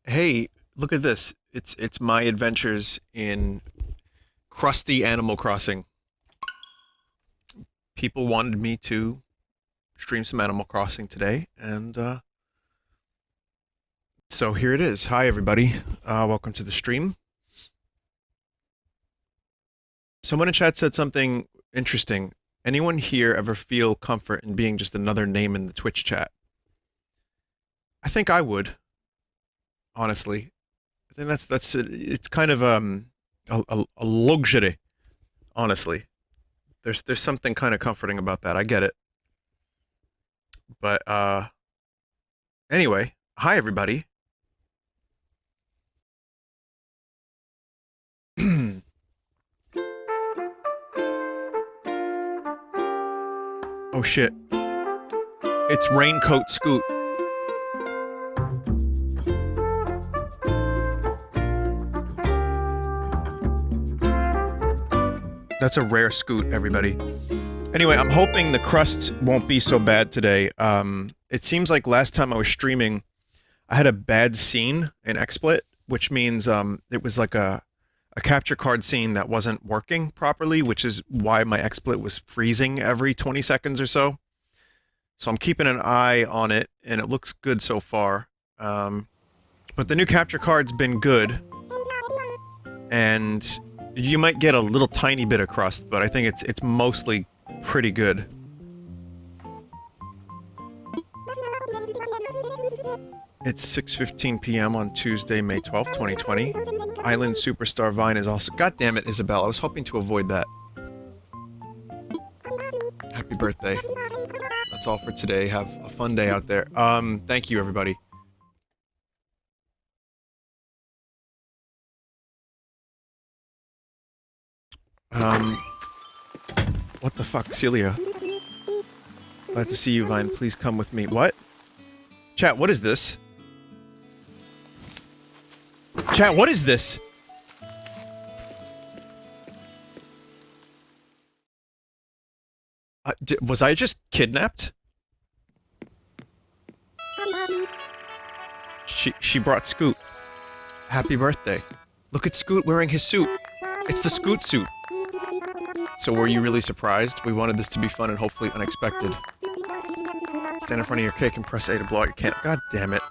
Hey, look at this. It's my adventures in crusty Animal Crossing. People wanted me to stream some Animal Crossing today, and so here it is. Hi, everybody. Welcome to the stream. Someone in chat said something interesting. Anyone here ever feel comfort in being just another name in the Twitch chat? I think I would, honestly. I think that's it's kind of a luxury, honestly. There's something kind of comforting about that. I get it. But anyway, hi everybody. Oh shit. It's Raincoat Scoot. That's a rare Scoot, everybody. Anyway, I'm hoping the crusts won't be so bad today. It seems like last time I was streaming, I had a bad scene in XSplit, which means it was like a capture card scene that wasn't working properly, which is why my XSplit was freezing every 20 seconds or so. So I'm keeping an eye on it, and it looks good so far. But the new capture card's been good, and you might get a little tiny bit of crust, but I think it's mostly pretty good. It's 6:15 p.m. on Tuesday, May 12th, 2020. Island Superstar Vine is also... God damn it, Isabel. I was hoping to avoid that. Happy birthday. That's all for today. Have a fun day out there. Thank you, everybody. What the fuck, Celia? Glad to see you, Vine. Please come with me. What? Chat, what is this? Chat, what is this? Was I just kidnapped? She brought Scoot. Happy birthday. Look at Scoot wearing his suit. It's the Scoot suit. So were you really surprised? We wanted this to be fun and hopefully unexpected. Stand in front of your cake and press A to blow out your can. God damn it.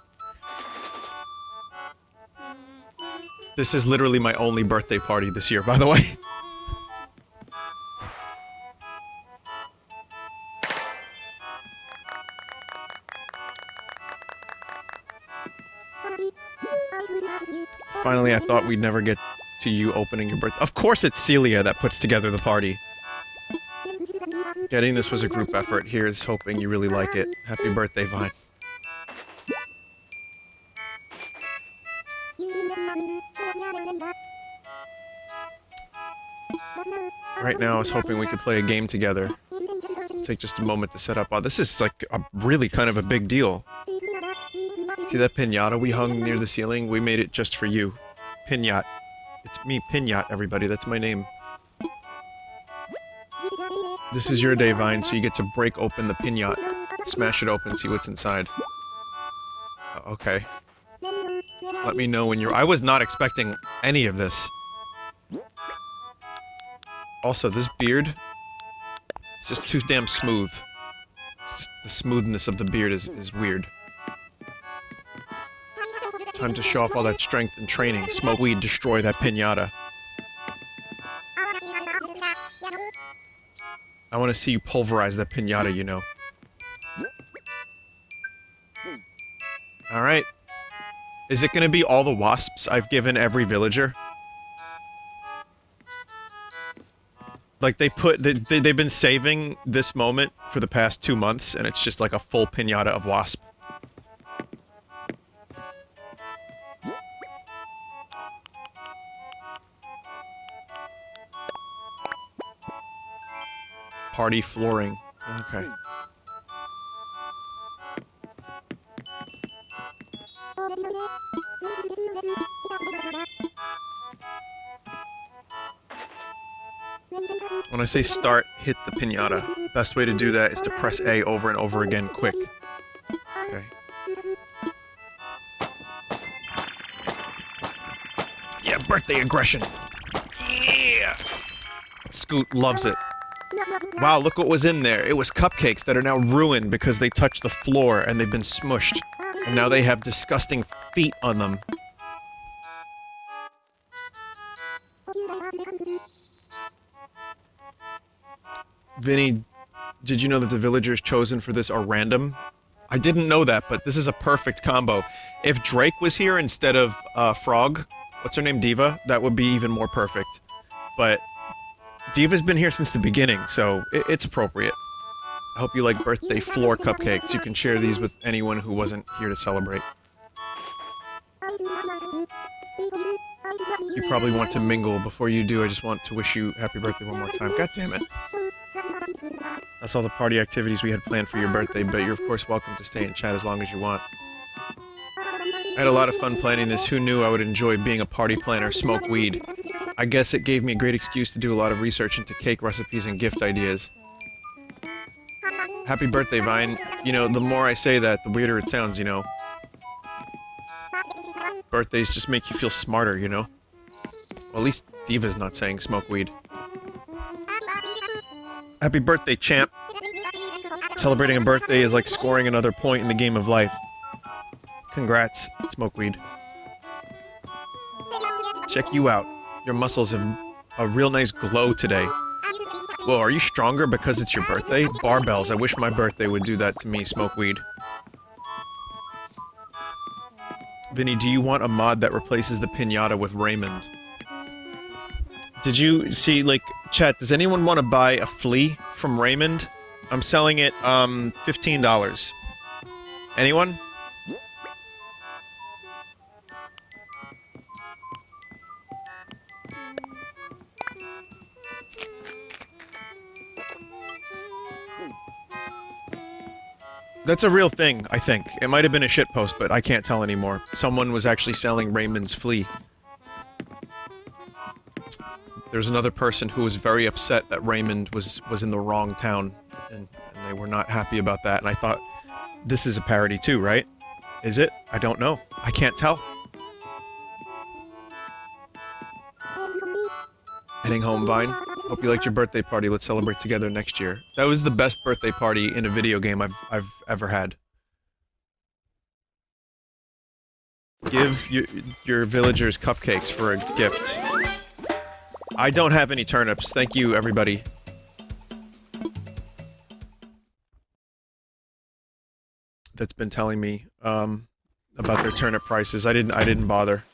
This is literally my only birthday party this year, by the way. Finally, I thought we'd never get to you opening your birthday. Of course it's Celia that puts together the party. Getting this was a group effort. Here's hoping you really like it. Happy birthday, Vine. Right now, I was hoping we could play a game together. Take just a moment to set up. Oh, this is like a really kind of a big deal. See that piñata we hung near the ceiling? We made it just for you. Piñat. It's me, Piñat, everybody. That's my name. This is your day, Vine, so you get to break open the piñat. Smash it open, see what's inside. Okay. Let me know when you're- I was not expecting any of this. Also, this beard... It's just too damn smooth. It's just, the smoothness of the beard is weird. Time to show off all that strength and training. Smoke weed, destroy that piñata. I want to see you pulverize that piñata, you know. Alright. Is it gonna be all the wasps I've given every villager? Like, they've been saving this moment for the past 2 months, and it's just like a full piñata of wasp. Party flooring. Okay. When I say start, hit the piñata. Best way to do that is to press A over and over again quick. Okay. birthday aggression. Yeah! Scoot loves it. Wow, look what was in there. It was cupcakes that are now ruined because they touched the floor and they've been smushed. And now they have disgusting feet on them. Vinny, did you know that the villagers chosen for this are random? I didn't know that, but this is a perfect combo. If Drake was here instead of, Frog, what's her name, Diva? That would be even more perfect. But Diva's been here since the beginning, so it's appropriate. I hope you like birthday floor cupcakes. You can share these with anyone who wasn't here to celebrate. You probably want to mingle. Before you do, I just want to wish you happy birthday one more time. God damn it. That's all the party activities we had planned for your birthday, but you're of course welcome to stay and chat as long as you want. I had a lot of fun planning this. Who knew I would enjoy being a party planner, smoke weed? I guess it gave me a great excuse to do a lot of research into cake recipes and gift ideas. Happy birthday, Vine. You know, the more I say that, the weirder it sounds, you know. Birthdays just make you feel smarter, you know? Well, at least Diva's not saying smoke weed. Happy birthday, champ. Celebrating a birthday is like scoring another point in the game of life. Congrats, smoke weed. Check you out. Your muscles have a real nice glow today. Whoa, are you stronger because it's your birthday? Barbells, I wish my birthday would do that to me, smoke weed. Vinny, do you want a mod that replaces the piñata with Raymond? Did you see, like, chat, does anyone want to buy a flea from Raymond? I'm selling it, $15. Anyone? That's a real thing, I think. It might have been a shitpost, but I can't tell anymore. Someone was actually selling Raymond's flea. There's another person who was very upset that Raymond was in the wrong town, and they were not happy about that, and I thought, this is a parody too, right? Is it? I don't know. I can't tell. Heading home, Vine. Hope you liked your birthday party. Let's celebrate together next year. That was the best birthday party in a video game I've ever had. Give your villagers cupcakes for a gift. I don't have any turnips. Thank you, everybody. That's been telling me about their turnip prices. I didn't bother.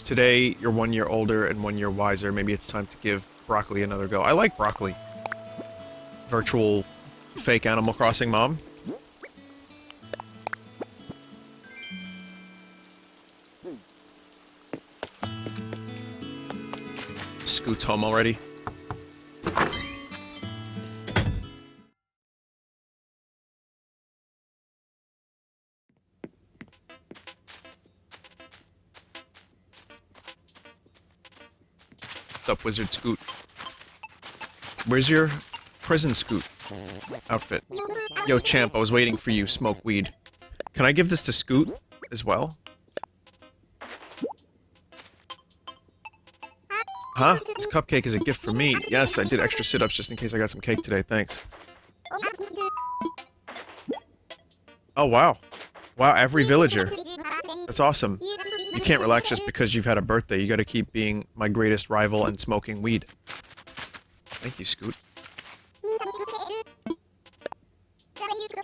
Today, you're 1 year older and 1 year wiser. Maybe it's time to give broccoli another go. I like broccoli. Virtual fake Animal Crossing mom. Scoot's home already. What's up, Wizard Scoot? Where's your prison Scoot outfit? Yo, champ, I was waiting for you. Smoke weed. Can I give this to Scoot as well? Huh? This cupcake is a gift for me. Yes, I did extra sit-ups just in case I got some cake today. Thanks. Oh, wow. Wow, every villager. That's awesome. You can't relax just because you've had a birthday. You gotta keep being my greatest rival and smoking weed. Thank you, Scoot.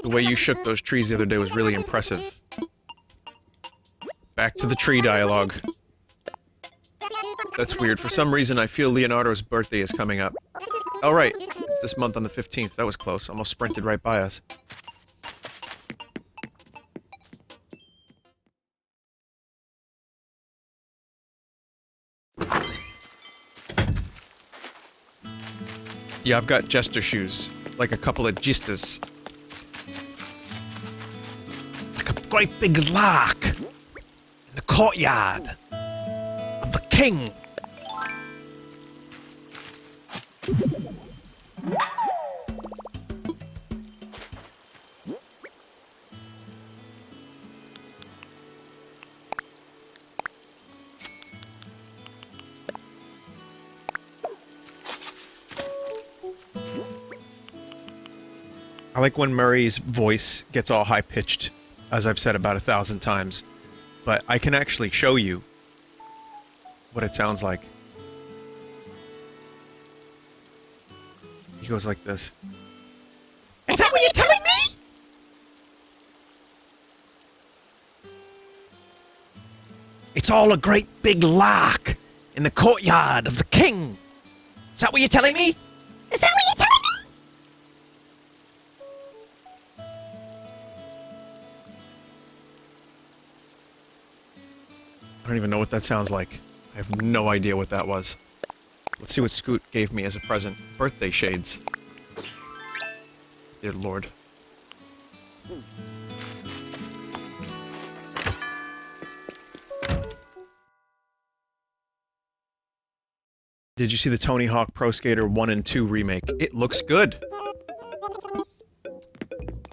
The way you shook those trees the other day was really impressive. Back to the tree dialogue. That's weird. For some reason, I feel Leonardo's birthday is coming up. Oh, right. It's this month on the 15th. That was close. Almost sprinted right by us. Yeah, I've got jester shoes. Like a couple of jesters. Like a great big lark in the courtyard of the king. I like when Murray's voice gets all high-pitched, as I've said about 1,000 times. But I can actually show you what it sounds like. He goes like this. Is that what you're telling me? It's all a great big lark in the courtyard of the king. Is that what you're telling me? Is that what you're telling me? I don't even know what that sounds like. I have no idea what that was. Let's see what Scoot gave me as a present. Birthday shades. Dear Lord. Did you see the Tony Hawk Pro Skater 1 and 2 remake? It looks good.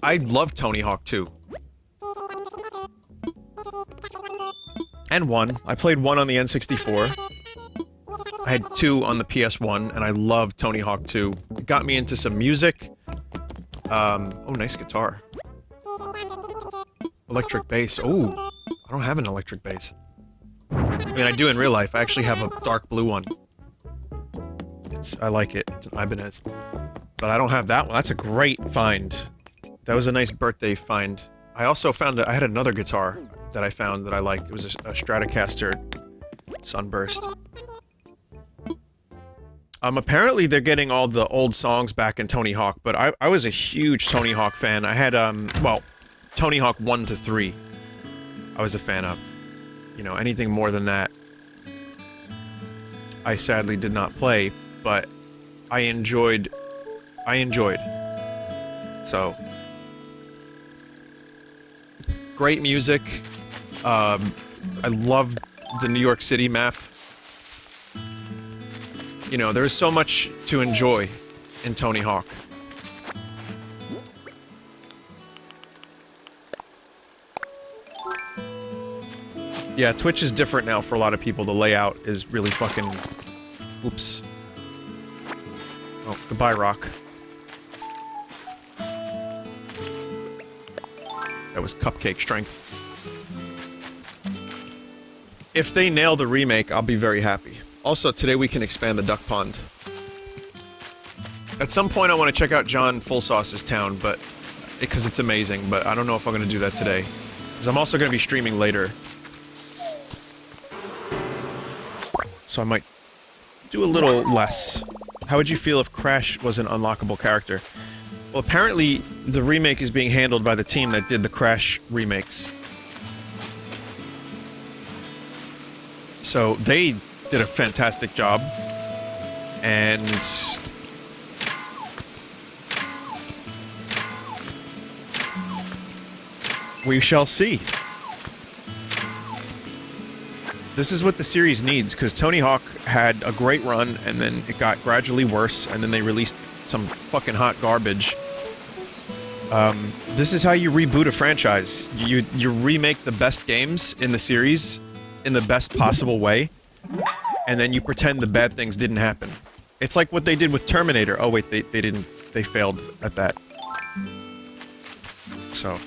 I love Tony Hawk 2. And 1. I played 1 on the N64. I had 2 on the PS1, and I loved Tony Hawk 2. It got me into some music. Oh, nice guitar. Electric bass. Oh, I don't have an electric bass. I mean, I do in real life. I actually have a dark blue one. I like it. It's an Ibanez. But I don't have that one. That's a great find. That was a nice birthday find. I also found I had another guitar that I found that I liked. It was a Stratocaster Sunburst. Apparently they're getting all the old songs back in Tony Hawk, but I was a huge Tony Hawk fan. I had, well, Tony Hawk 1 to 3. I was a fan of. You know, anything more than that, I sadly did not play, but I enjoyed. So, great music. I loved the New York City map. You know, there's so much to enjoy in Tony Hawk. Yeah, Twitch is different now for a lot of people. The layout is really fucking... Oops. Oh, goodbye, Rock. That was cupcake strength. If they nail the remake, I'll be very happy. Also, today we can expand the duck pond. At some point I want to check out John Fullsauce's town, but... because it's amazing, but I don't know if I'm going to do that today. Because I'm also going to be streaming later. So I might do a little less. How would you feel if Crash was an unlockable character? Well, apparently the remake is being handled by the team that did the Crash remakes. So they did a fantastic job. And... we shall see. This is what the series needs, because Tony Hawk had a great run, and then it got gradually worse, and then they released some fucking hot garbage. This is how you reboot a franchise. You remake the best games in the series in the best possible way, and then you pretend the bad things didn't happen. It's like what they did with Terminator. Oh wait, they didn't. They failed at that. So...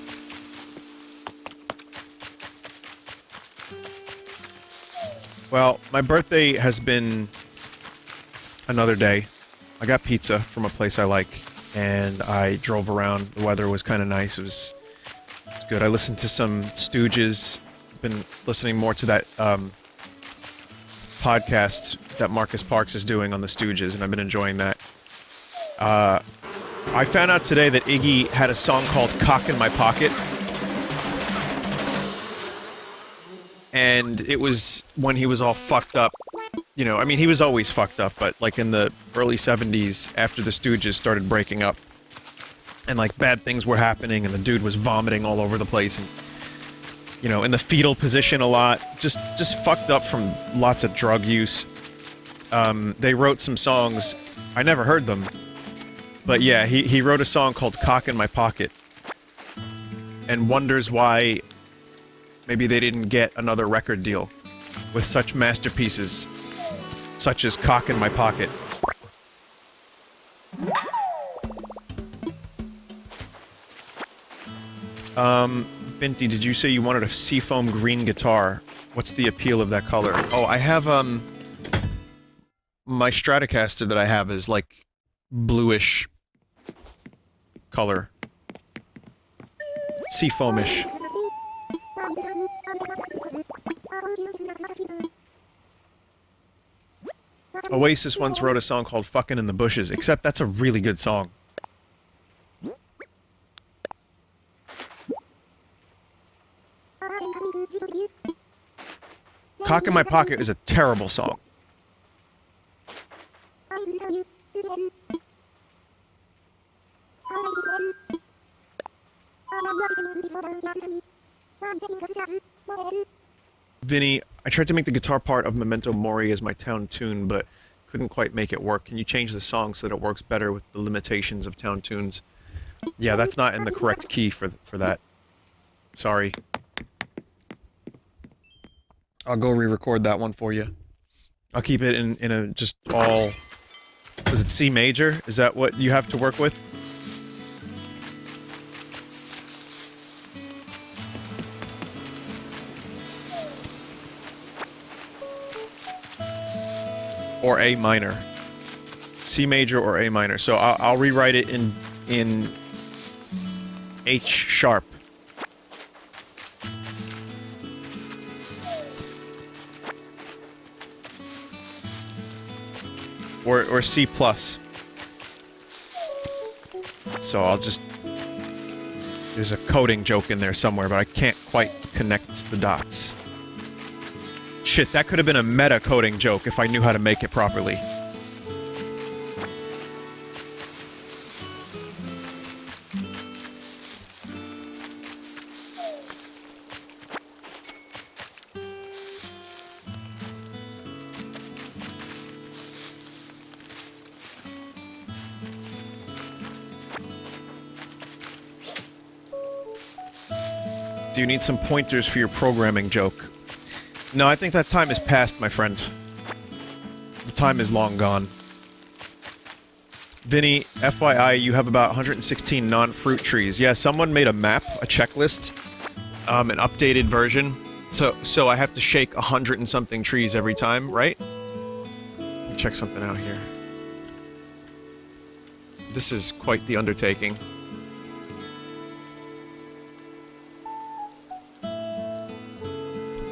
well, my birthday has been another day. I got pizza from a place I like, and I drove around. The weather was kind of nice. It was good. I listened to some Stooges. Been listening more to that podcast that Marcus Parks is doing on the Stooges, and I've been enjoying that. I found out today that Iggy had a song called "Cock in My Pocket." And it was when he was all fucked up. You know, I mean, he was always fucked up, but like in the early 70s, after the Stooges started breaking up, and like bad things were happening, and the dude was vomiting all over the place, and, you know, in the fetal position a lot, just fucked up from lots of drug use. They wrote some songs, I never heard them, but yeah, he wrote a song called "Cock in My Pocket," and wonders why maybe they didn't get another record deal with such masterpieces, such as "Cock in My Pocket." Binty, did you say you wanted a seafoam green guitar? What's the appeal of that color? Oh, I have, my Stratocaster that I have is, like, bluish color. Seafoamish. Oasis once wrote a song called Fuckin' in the Bushes, except that's a really good song. Cock in My Pocket is a terrible song. Vinny, I tried to make the guitar part of Memento Mori as my town tune, but couldn't quite make it work. Can you change the song so that it works better with the limitations of town tunes? Yeah, that's not in the correct key for that. Sorry. I'll go re-record that one for you. I'll keep it in a just all... Was it C major? Is that what you have to work with? Or A minor. C major or A minor. So I'll rewrite it in H sharp. Or C plus. So I'll just... There's a coding joke in there somewhere, but I can't quite connect the dots. Shit, that could have been a meta coding joke if I knew how to make it properly. Do you need some pointers for your programming joke? No, I think that time is past, my friend. The time is long gone. Vinny, FYI, you have about 116 non-fruit trees. Yeah, someone made a map, a checklist, an updated version. So I have to shake 100 and something trees every time, right? Let me check something out here. This is quite the undertaking.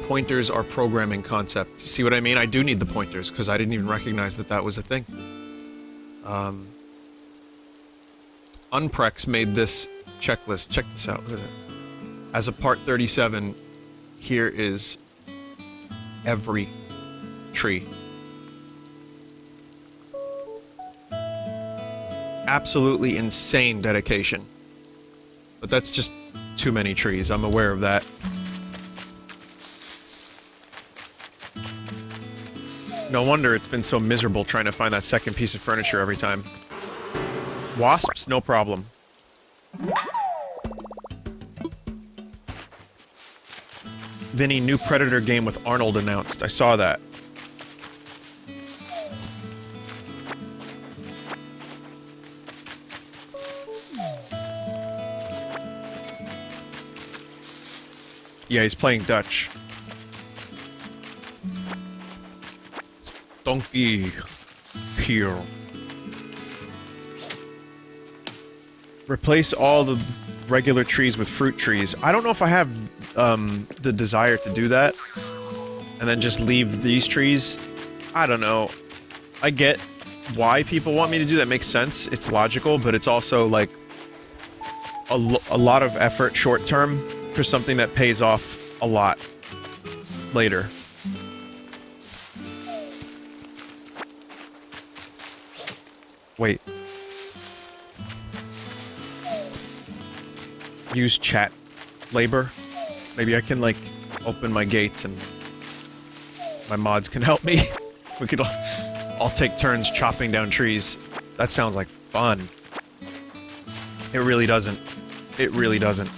Pointers are programming concepts. See what I mean? I do need the pointers, because I didn't even recognize that that was a thing. Unprex made this checklist. Check this out. Look at that. As a part 37, here is every tree. Absolutely insane dedication. But that's just too many trees. I'm aware of that. No wonder it's been so miserable trying to find that second piece of furniture every time. Wasps? No problem. Vinny, new Predator game with Arnold announced. I saw that. Yeah, he's playing Dutch. Donkey here. Replace all the regular trees with fruit trees. I don't know if I have the desire to do that. And then just leave these trees. I don't know. I get why people want me to do that. Makes sense. It's logical, but it's also like a lot of effort short term for something that pays off a lot later. Wait. Use chat labor? Maybe I can, like, open my gates and my mods can help me. We could all take turns chopping down trees. That sounds like fun. It really doesn't. It really doesn't.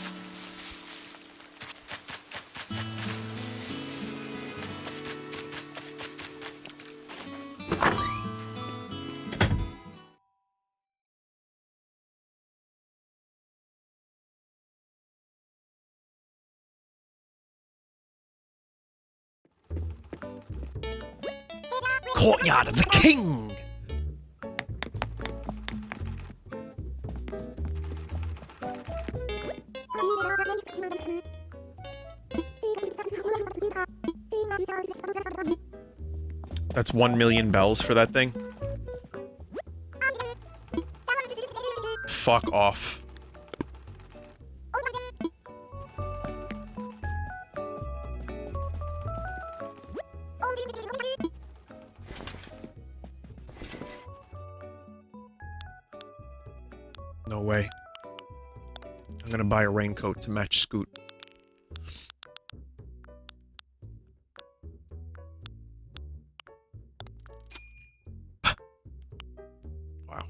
courtyard of the king! That's 1 million bells for that thing. Fuck off. No way. I'm gonna buy a raincoat to match Scoot. Wow.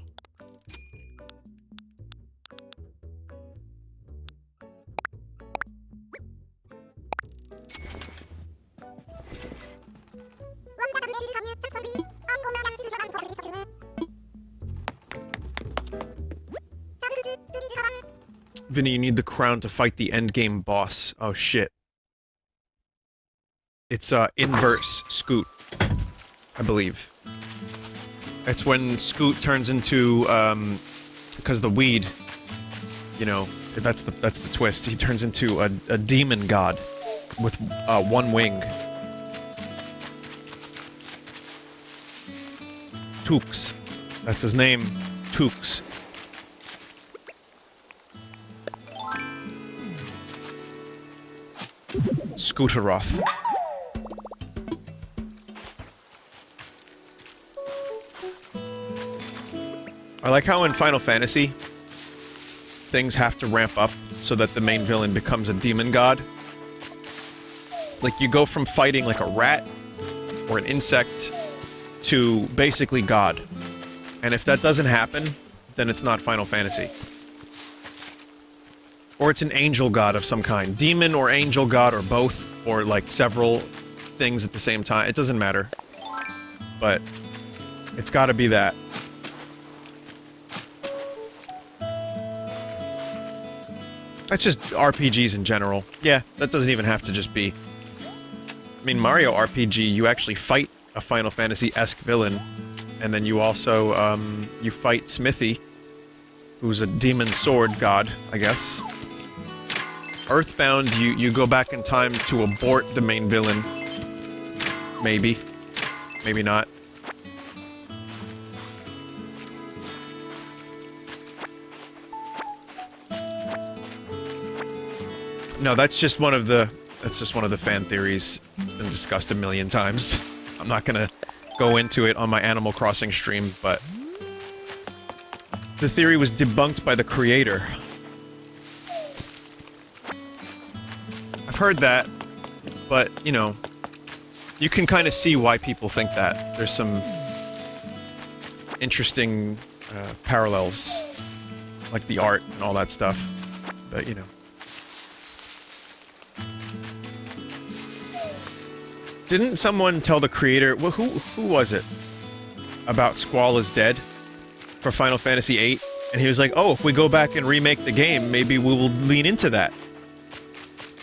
Vinny, you need the crown to fight the endgame boss. Oh shit. It's, inverse Scoot, I believe. It's when Scoot turns into, because the weed, you know, that's the twist. He turns into a demon god with, one wing. Tooks. That's his name. Tooks. Scooteroth. I like how in Final Fantasy, things have to ramp up so that the main villain becomes a demon god. Like, you go from fighting like a rat or an insect to basically God. And if that doesn't happen, then it's not Final Fantasy. Or it's an angel god of some kind. Demon or angel god or both, or like several things at the same time. It doesn't matter. But it's gotta be that. That's just RPGs in general. Yeah, that doesn't even have to just be... I mean, Mario RPG, you actually fight a Final Fantasy-esque villain, and then you also, you fight Smithy, who's a demon sword god, I guess. Earthbound, you go back in time to abort the main villain. Maybe. Maybe not. No, that's just one of the fan theories. It's been discussed a million times. I'm not gonna go into it on my Animal Crossing stream, but the theory was debunked by the creator. I've heard that, but, you know, you can kind of see why people think that. There's some interesting parallels, like the art and all that stuff, but, you know. Didn't someone tell the creator, well, who was it, about Squall is Dead for Final Fantasy VIII? And he was like, oh, if we go back and remake the game, maybe we will lean into that.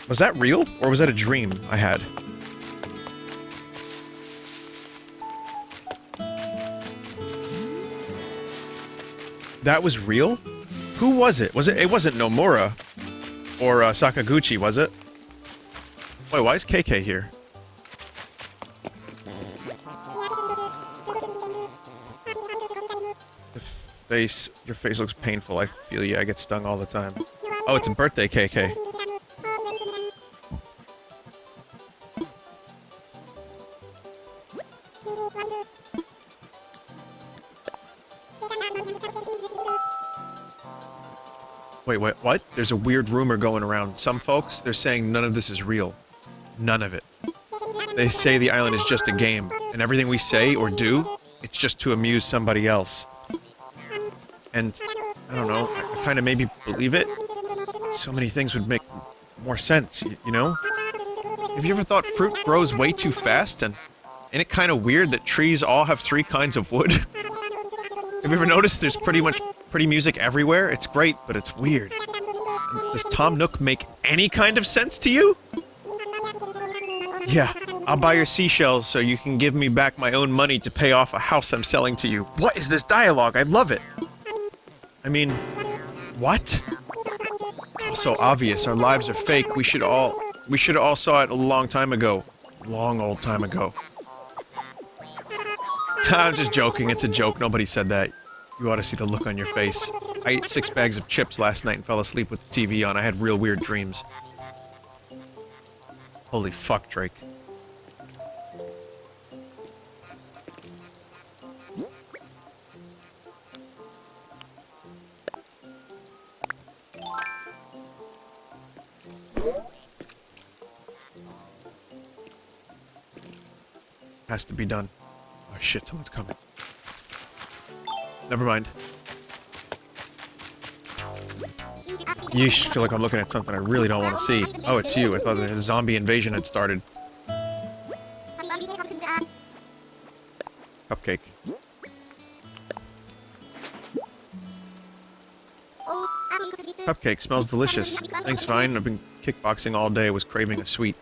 Was that real? Or was that a dream I had? That was real? Who was it? It wasn't Nomura or Sakaguchi, was it? Wait, why is KK here? Your face looks painful. I feel you. I get stung all the time. Oh, it's a birthday, KK. Wait, what? There's a weird rumor going around. Some folks, they're saying none of this is real. None of it. They say the island is just a game, and everything we say or do, it's just to amuse somebody else. And, I don't know, I kind of maybe believe it. So many things would make more sense, you know? Have you ever thought fruit grows way too fast, and isn't it kind of weird that trees all have 3 kinds of wood? Have you ever noticed there's pretty much pretty music everywhere? It's great, but it's weird. Does Tom Nook make any kind of sense to you? Yeah, I'll buy your seashells so you can give me back my own money to pay off a house I'm selling to you. What is this dialogue? I love it. I mean, what? It's so obvious. Our lives are fake. We should all saw it a long time ago. Long old time ago. I'm just joking. It's a joke. Nobody said that. You ought to see the look on your face. I ate 6 bags of chips last night and fell asleep with the TV on. I had real weird dreams. Holy fuck, Drake. Has to be done. Oh shit, someone's coming. Never mind. Yeesh, feel like I'm looking at something I really don't want to see. Oh, it's you. I thought the zombie invasion had started. Cupcake. Cupcake smells delicious. Thanks, Vine. I've been kickboxing all day. Was craving a sweet.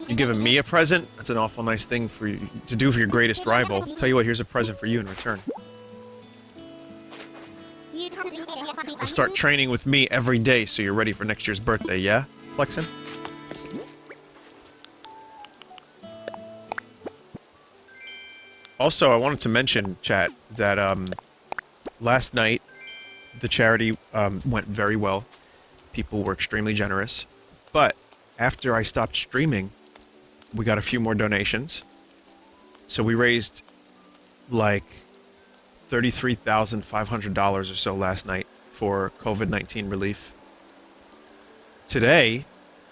You giving me a present? That's an awful nice thing for you to do for your greatest rival. Tell you what, here's a present for you in return. You'll start training with me every day so you're ready for next year's birthday, yeah? Flexin'? Also, I wanted to mention, chat, that, last night, the charity, went very well. People were extremely generous. But, after I stopped streaming, we got a few more donations. So we raised, like, $33,500 or so last night for COVID-19 relief. Today,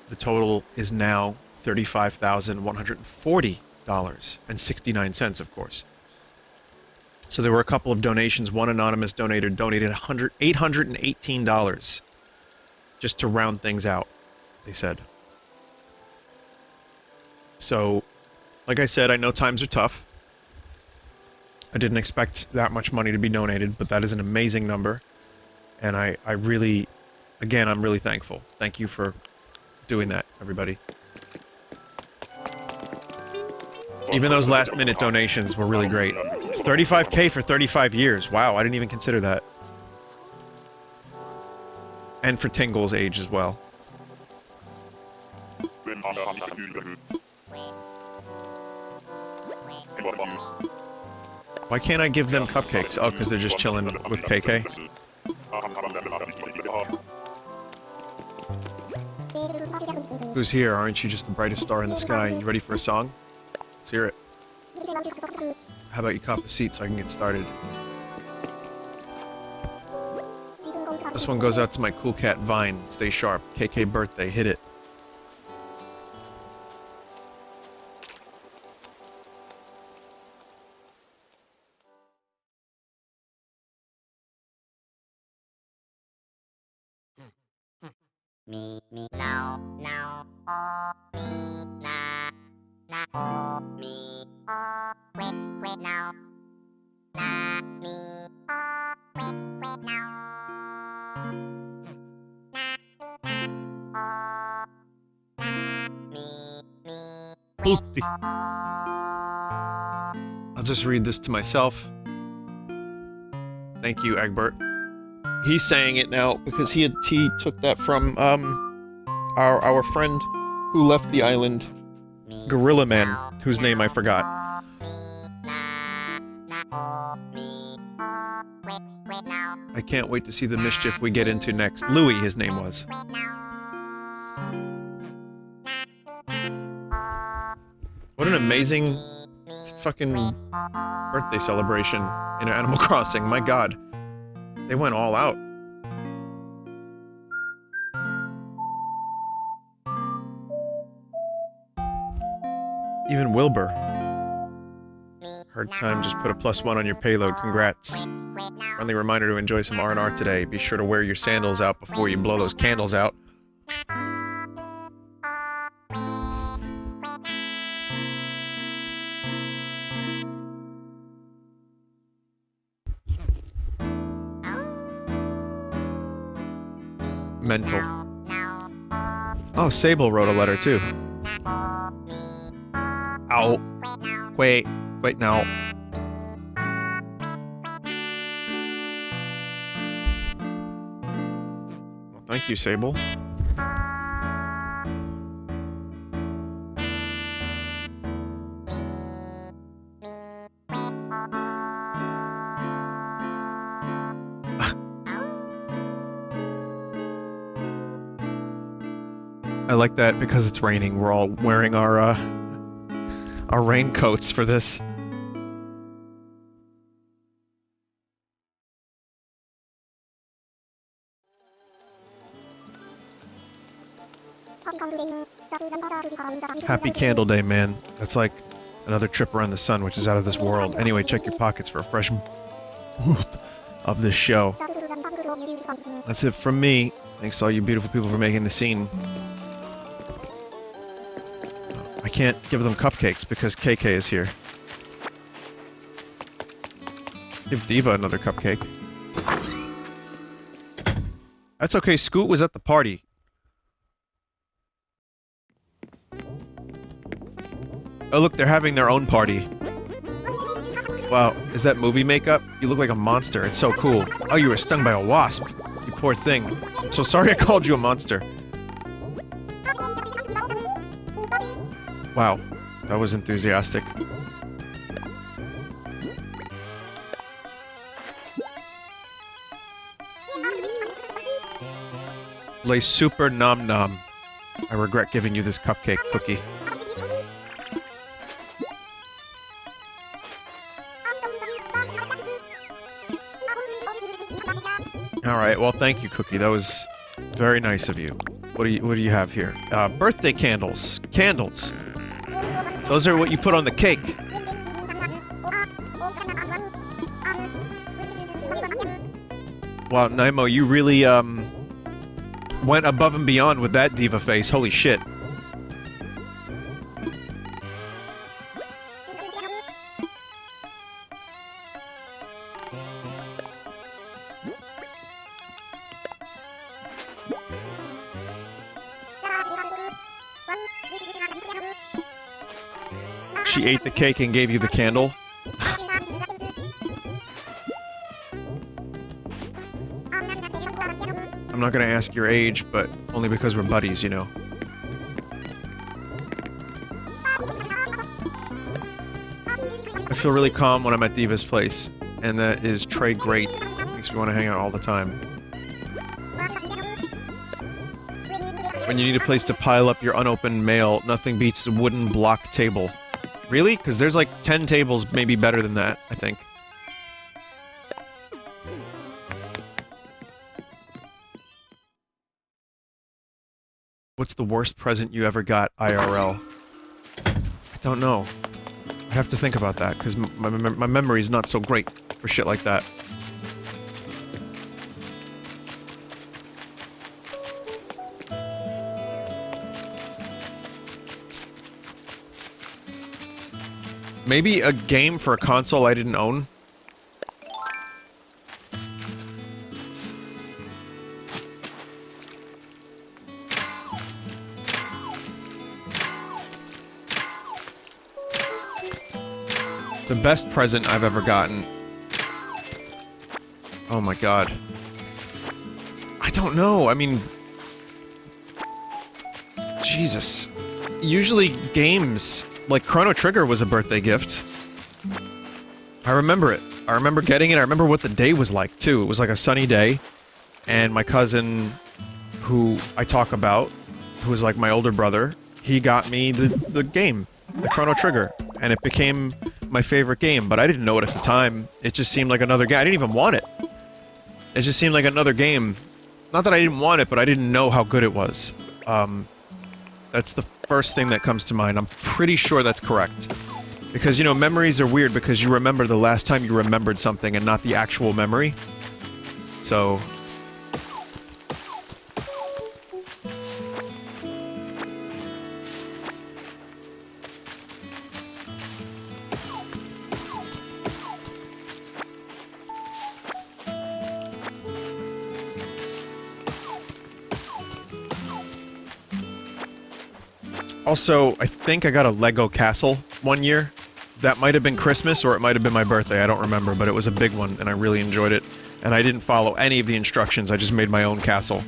the total is now $35,140.69, of course. So there were a couple of donations. One anonymous donated $818 just to round things out, they said. So, like I said, I know times are tough. I didn't expect that much money to be donated, but that is an amazing number. And I really, again, I'm really thankful. Thank you for doing that, everybody. Even those last-minute donations were really great. It's $35K for 35 years. Wow, I didn't even consider that. And for Tingle's age as well. Why can't I give them cupcakes? Oh, because they're just chilling with KK? Who's here? Aren't you just the brightest star in the sky? You ready for a song? Let's hear it. How about you cop a seat so I can get started? This one goes out to my cool cat Vine. Stay sharp. KK birthday. Hit it. Me, now, oh, me, oh, me, oh, wait, now, me, oh, wait, now, oh, me, I'll just read this to myself. Thank you, Egbert. He's saying it now because he took that from our friend who left the island, Gorilla Man, whose name I forgot. I can't wait to see the mischief we get into next. Louis, his name was. What an amazing fucking birthday celebration in Animal Crossing. My god. They went all out. Even Wilbur. Hard time, just put a +1 on your payload. Congrats. Friendly reminder to enjoy some R&R today. Be sure to wear your sandals out before you blow those candles out. Mental. Oh, Sable wrote a letter too. Ow. Wait. Wait, now. Well, thank you, Sable. I like that because it's raining. We're all wearing our raincoats for this. Happy Candle Day, man. That's like another trip around the sun, which is out of this world. Anyway, check your pockets for a fresh of this show. That's it from me. Thanks to all you beautiful people for making the scene. I can't give them cupcakes because KK is here. Give Diva another cupcake. That's okay, Scoot was at the party. Oh look, they're having their own party. Wow, is that movie makeup? You look like a monster, it's so cool. Oh, you were stung by a wasp. You poor thing. I'm so sorry I called you a monster. Wow, that was enthusiastic. Lay super nom nom. I regret giving you this cupcake cookie. Alright, well thank you, Cookie. That was very nice of you. What do you have here? Birthday candles. Candles. Those are what you put on the cake. Wow, Naimo, you really, went above and beyond with that diva face. Holy shit. She ate the cake and gave you the candle. I'm not gonna ask your age, but only because we're buddies, you know. I feel really calm when I'm at Diva's place, and that is Trey great. Makes me want to hang out all the time. When you need a place to pile up your unopened mail, nothing beats a wooden block table. Really? Because there's like 10 tables maybe better than that, I think. What's the worst present you ever got, IRL? I don't know. I have to think about that, because my memory is not so great for shit like that. Maybe a game for a console I didn't own? The best present I've ever gotten. Oh my god. I don't know, I mean... Jesus. Usually games... Like, Chrono Trigger was a birthday gift. I remember it. I remember getting it. I remember what the day was like, too. It was like a sunny day. And my cousin, who I talk about, who is like my older brother, he got me the game. The Chrono Trigger. And it became my favorite game. But I didn't know it at the time. It just seemed like another game. I didn't even want it. It just seemed like another game. Not that I didn't want it, but I didn't know how good it was. That's the first thing that comes to mind. I'm pretty sure that's correct. Because, you know, memories are weird because you remember the last time you remembered something and not the actual memory. So... Also, I think I got a Lego castle one year. That might have been Christmas or it might have been my birthday, I don't remember, but it was a big one and I really enjoyed it. And I didn't follow any of the instructions, I just made my own castle.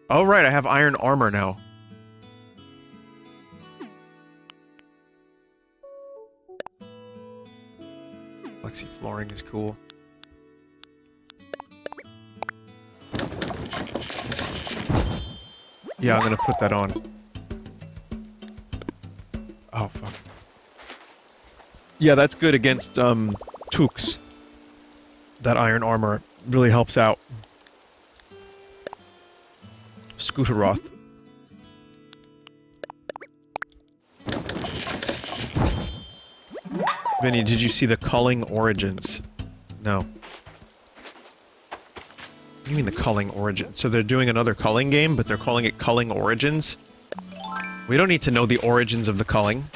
Oh right, I have iron armor now. Flexi flooring is cool. Yeah, I'm gonna put that on. Oh, fuck. Yeah, that's good against, Tooks. That iron armor really helps out. Scooteroth. Vinny, did you see the culling origins? No. What do you mean the culling origins? So they're doing another culling game, but they're calling it culling origins? We don't need to know the origins of the culling.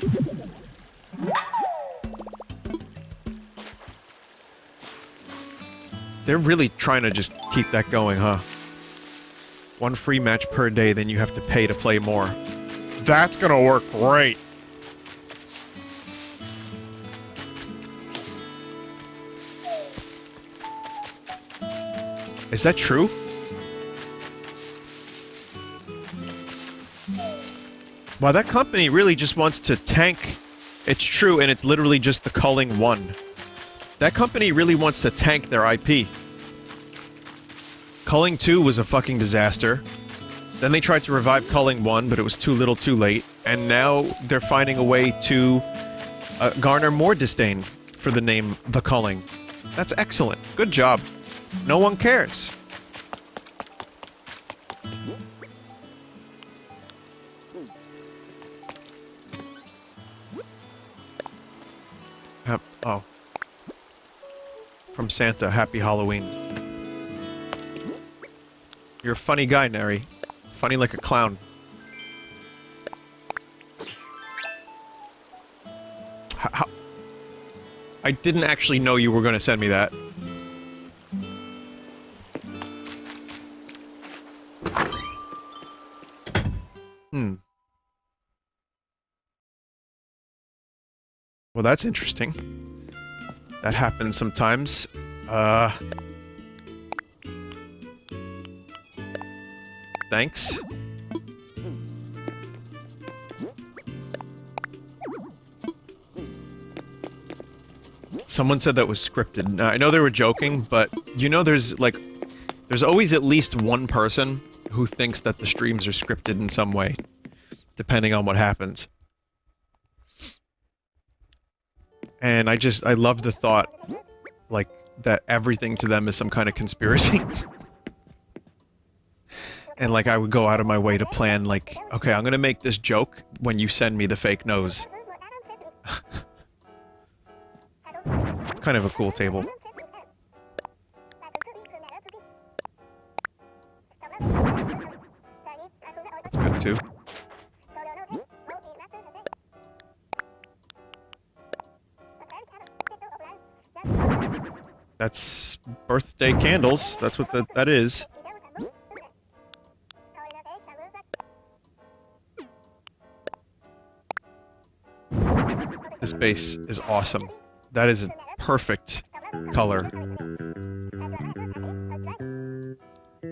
They're really trying to just keep that going, huh? One free match per day, then you have to pay to play more. That's gonna work great! Is that true? Wow, that company really just wants to tank... It's true, and it's literally just the culling one. That company really wants to tank their IP. Culling 2 was a fucking disaster. Then they tried to revive Culling 1, but it was too little too late. And now they're finding a way to garner more disdain for the name The Culling. That's excellent. Good job. No one cares. Oh. From Santa, Happy Halloween. You're a funny guy, Neri. Funny like a clown. How? I didn't actually know you were going to send me that. Well, that's interesting. That happens sometimes. Thanks. Someone said that was scripted. Now, I know they were joking, but you know there's, like... There's always at least one person who thinks that the streams are scripted in some way. Depending on what happens. And I love the thought, like, that everything to them is some kind of conspiracy. And, like, I would go out of my way to plan, like, okay, I'm gonna make this joke when you send me the fake nose. It's kind of a cool table. That's good, too. That's birthday candles. That's what that is. This base is awesome. That is a perfect color.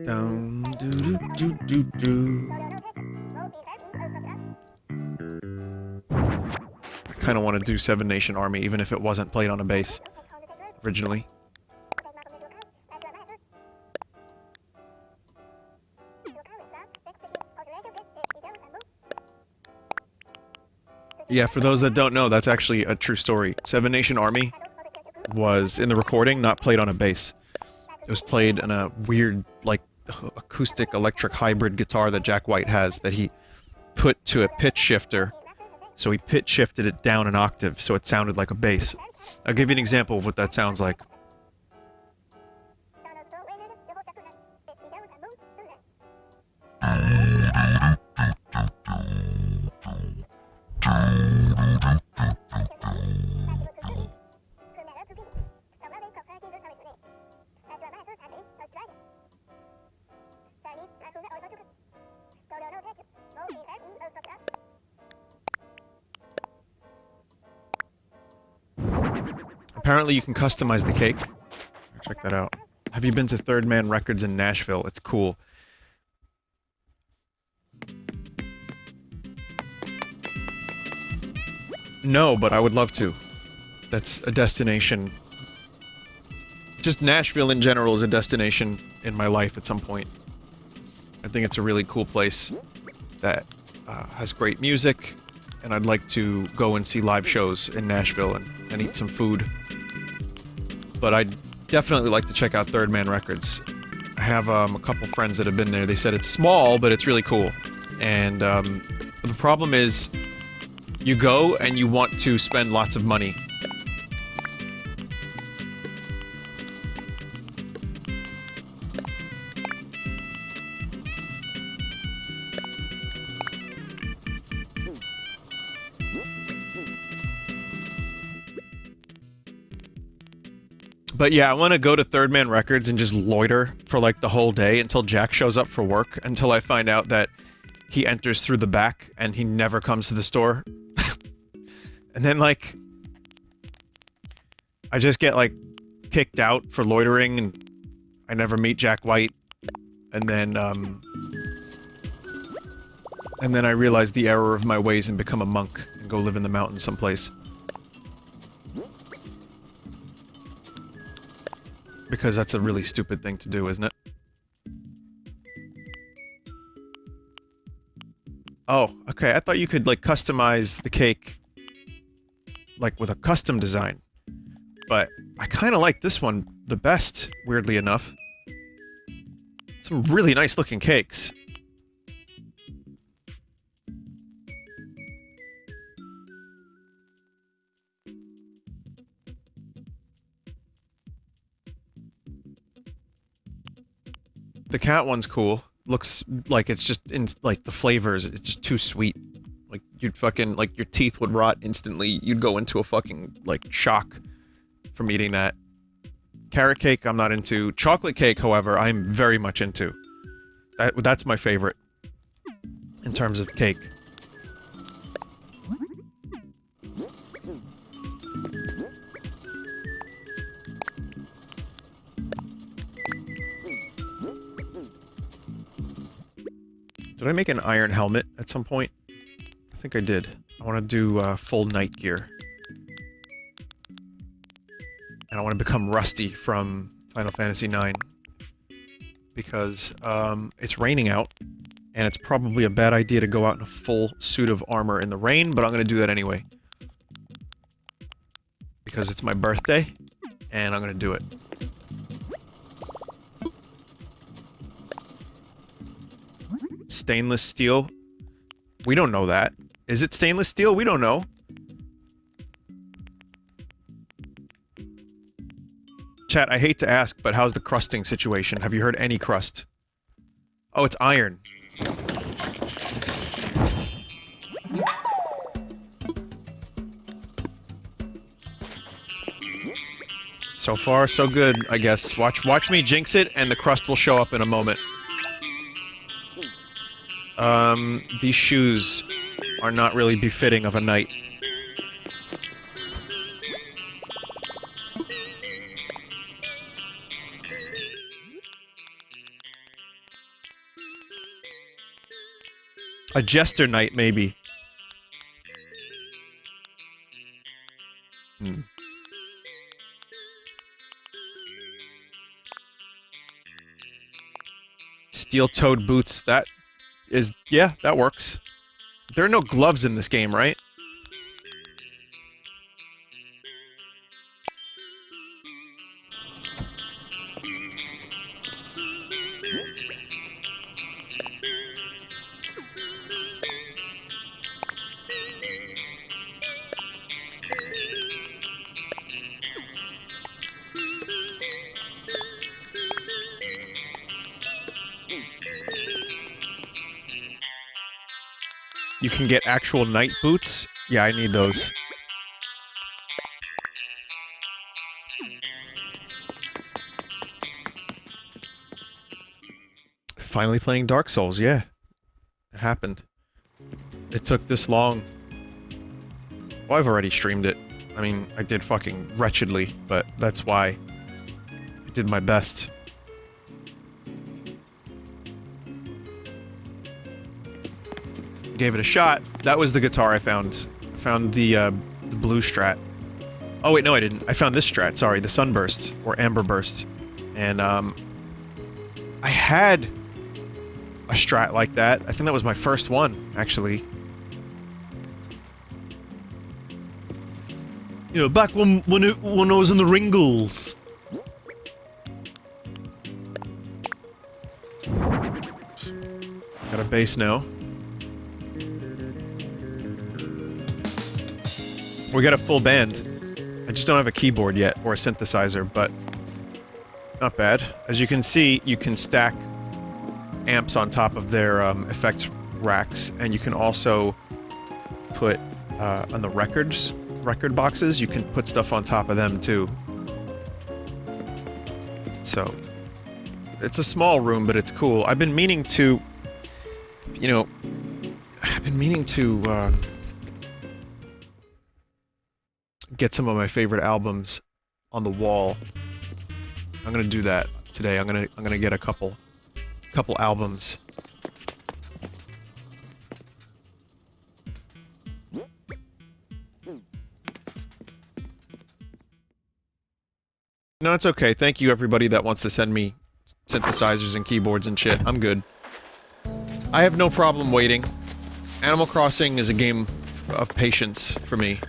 Down, doo doo doo doo doo. I kind of want to do Seven Nation Army, even if it wasn't played on a base originally. Yeah, for those that don't know, that's actually a true story. Seven Nation Army was, in the recording, not played on a bass. It was played in a weird, like, acoustic electric hybrid guitar that Jack White has that he put to a pitch shifter. So he pitch shifted it down an octave so it sounded like a bass. I'll give you an example of what that sounds like. Apparently you can customize the cake. Check that out. Have you been to Third Man Records in Nashville? It's cool. No, but I would love to. That's a destination. Just Nashville in general is a destination in my life at some point. I think it's a really cool place that has great music, and I'd like to go and see live shows in Nashville and eat some food. But I'd definitely like to check out Third Man Records. I have a couple friends that have been there. They said it's small, but it's really cool. And the problem is, you go and you want to spend lots of money. But yeah, I want to go to Third Man Records and just loiter for like the whole day until Jack shows up for work, until I find out that he enters through the back and he never comes to the store. And then, like, I just get, like, kicked out for loitering and I never meet Jack White. And then I realize the error of my ways and become a monk and go live in the mountains someplace. Because that's a really stupid thing to do, isn't it? Oh, okay, I thought you could, like, customize the cake, like, with a custom design. But I kinda like this one the best, weirdly enough. Some really nice looking cakes. The cat one's cool. Looks like it's just in, like, the flavors, it's just too sweet. Like, you'd fucking, like, your teeth would rot instantly. You'd go into a fucking, like, shock from eating that. Carrot cake, I'm not into. Chocolate cake, however, I'm very much into. That's my favorite. In terms of cake. Did I make an iron helmet at some point? I think I did. I want to do full night gear. And I want to become Rusty from Final Fantasy IX. Because it's raining out, and it's probably a bad idea to go out in a full suit of armor in the rain, but I'm going to do that anyway. Because it's my birthday, and I'm going to do it. Stainless steel? We don't know that. Is it stainless steel? We don't know. Chat, I hate to ask, but how's the crusting situation? Have you heard any crust? Oh, it's iron. So far, so good, I guess. Watch me jinx it, and the crust will show up in a moment. These shoes are not really befitting of a knight. A jester knight, maybe. Hmm. Steel-toed boots, that is... yeah, that works. There are no gloves in this game, right? You you can get actual night boots. Yeah, I need those. Finally playing Dark Souls, yeah. It happened. It took this long. Well, I've already streamed it. I mean, I did fucking wretchedly, but that's why I did my best. Gave it a shot. That was the guitar I found. I found the blue Strat. Oh wait, no I didn't. I found this Strat, sorry, the Sunburst, or Amber Burst. And, I had a Strat like that. I think that was my first one, actually. You know, back when I was in the Ringles. Got a bass now. We got a full band. I just don't have a keyboard yet, or a synthesizer, but not bad. As you can see, you can stack amps on top of their effects racks, and you can also put on the record boxes, you can put stuff on top of them too. So it's a small room, but it's cool. I've been meaning to, you know, get some of my favorite albums on the wall. I'm gonna do that today. I'm gonna get a couple albums. No, it's okay. Thank you everybody that wants to send me synthesizers and keyboards and shit. I'm good. I have no problem waiting. Animal Crossing is a game of patience for me.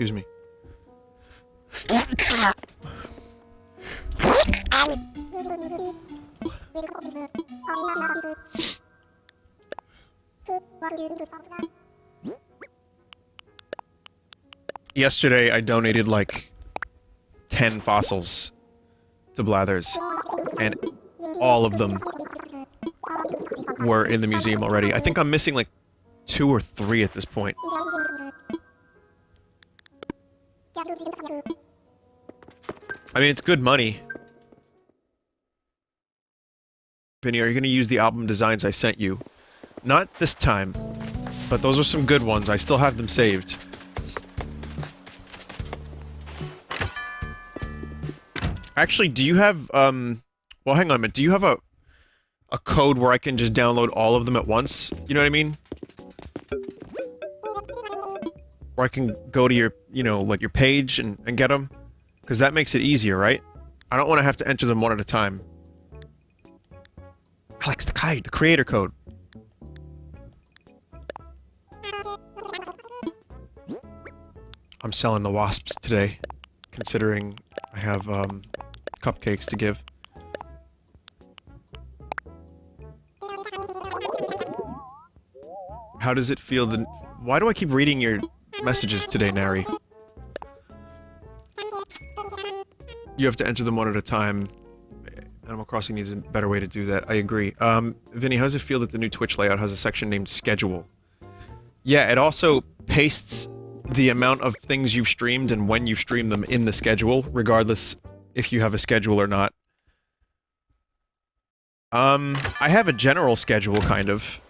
Excuse me. Yesterday, I donated like 10 fossils to Blathers, and all of them were in the museum already. I think I'm missing like 2 or 3 at this point. I mean, it's good money. Vinny, are you gonna use the album designs I sent you? Not this time, but those are some good ones. I still have them saved. Actually, do you have, well, hang on a minute. Do you have a code where I can just download all of them at once? You know what I mean? Or I can go to your, you know, like your page and get them? Because that makes it easier, right? I don't want to have to enter them one at a time. Alex, the creator code. I'm selling the wasps today, considering I have, cupcakes to give. How does it feel then? Why do I keep reading your messages today, Nary? You have to enter them one at a time. Animal Crossing needs a better way to do that. I agree. Vinny, how does it feel that the new Twitch layout has a section named Schedule? Yeah, it also pastes the amount of things you've streamed and when you've streamed them in the schedule, regardless if you have a schedule or not. I have a general schedule, kind of.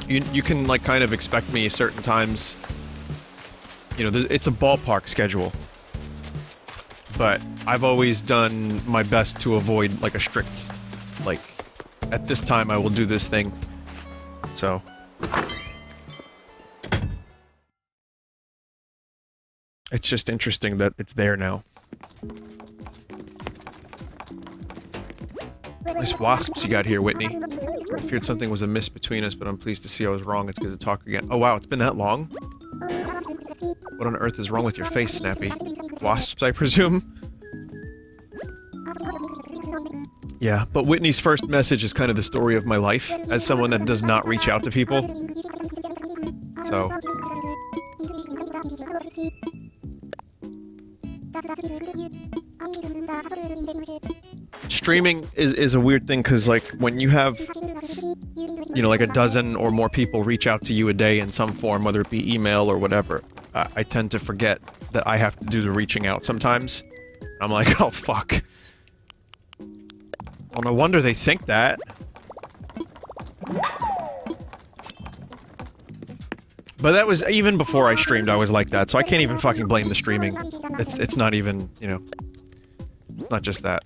You can, like, kind of expect me certain times. You know, it's a ballpark schedule. But I've always done my best to avoid, like, a strict, like, at this time I will do this thing. So. It's just interesting that it's there now. Nice wasps you got here, Whitney. I feared something was amiss between us, but I'm pleased to see I was wrong. It's good to talk again. Oh wow, it's been that long? What on earth is wrong with your face, Snappy? Wasps, I presume? Yeah, but Whitney's first message is kind of the story of my life as someone that does not reach out to people. So. Streaming is a weird thing because, like, when you have, you know, like a dozen or more people reach out to you a day in some form, whether it be email or whatever, I tend to forget that I have to do the reaching out sometimes. I'm like, oh, fuck. Well, no wonder they think that. But that was even before I streamed, I was like that, so I can't even fucking blame the streaming. It's not even, you know, it's not just that.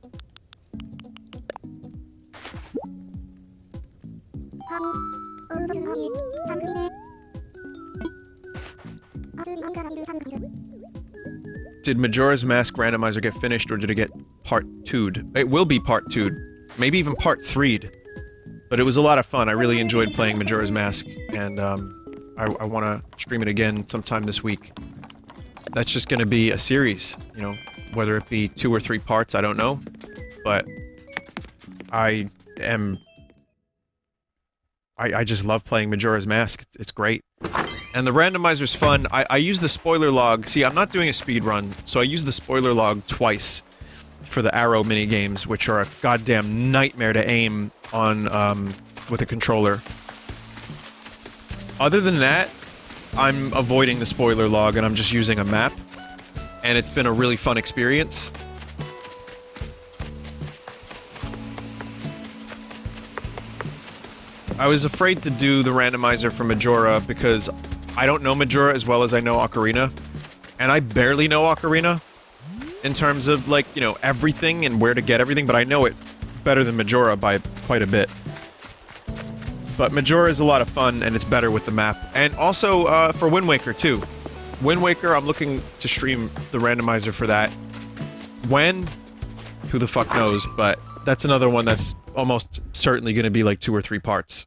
Did Majora's Mask Randomizer get finished, or did it get part 2'd? It will be part 2'd. Maybe even part 3'd. But it was a lot of fun. I really enjoyed playing Majora's Mask, and I want to stream it again sometime this week. That's just going to be a series, you know, whether it be 2 or 3 parts, I don't know. But I just love playing Majora's Mask. It's great. And the randomizer's fun. I use the spoiler log. See, I'm not doing a speed run, so I use the spoiler log twice for the arrow minigames, which are a goddamn nightmare to aim on with a controller. Other than that, I'm avoiding the spoiler log and I'm just using a map. And it's been a really fun experience. I was afraid to do the randomizer for Majora because I don't know Majora as well as I know Ocarina. And I barely know Ocarina in terms of, like, you know, everything and where to get everything, but I know it better than Majora by quite a bit. But Majora is a lot of fun, and it's better with the map. And also, for Wind Waker, too. Wind Waker, I'm looking to stream the randomizer for that. When? Who the fuck knows, but that's another one that's almost certainly gonna be like 2 or 3 parts.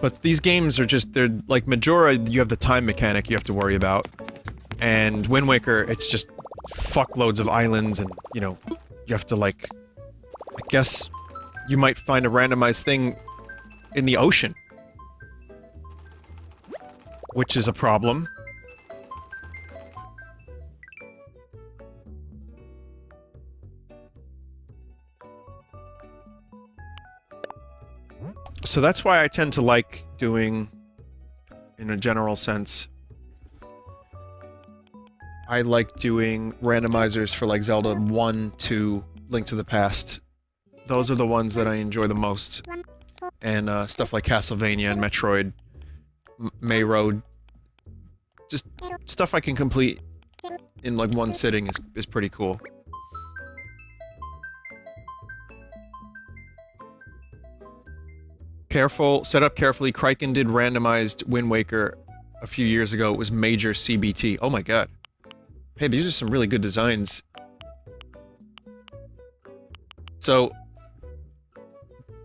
But these games are just, they're like Majora, you have the time mechanic you have to worry about. And Wind Waker, it's just fuckloads of islands and, you know, you have to, like, I guess you might find a randomized thing in the ocean. Which is a problem. So that's why I tend to like doing, in a general sense, I like doing randomizers for, like, Zelda 1, 2, Link to the Past. Those are the ones that I enjoy the most. And stuff like Castlevania and Metroid, May Road. Just stuff I can complete in, like, one sitting is pretty cool. Careful, set up carefully. Kryken did randomized Wind Waker a few years ago. It was major CBT. Oh my god. Hey, these are some really good designs. So,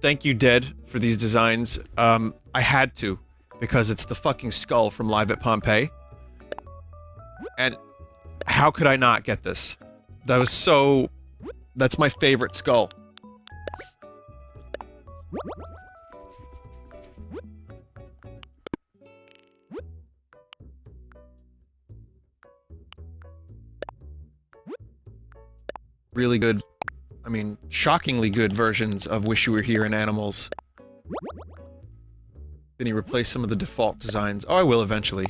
thank you, Dead, for these designs. I had to, because it's the fucking skull from Live at Pompeii. And how could I not get this? That was so... That's my favorite skull. Really good, I mean, shockingly good versions of Wish You Were Here and Animals. Vinny, replace some of the default designs. Oh, I will eventually.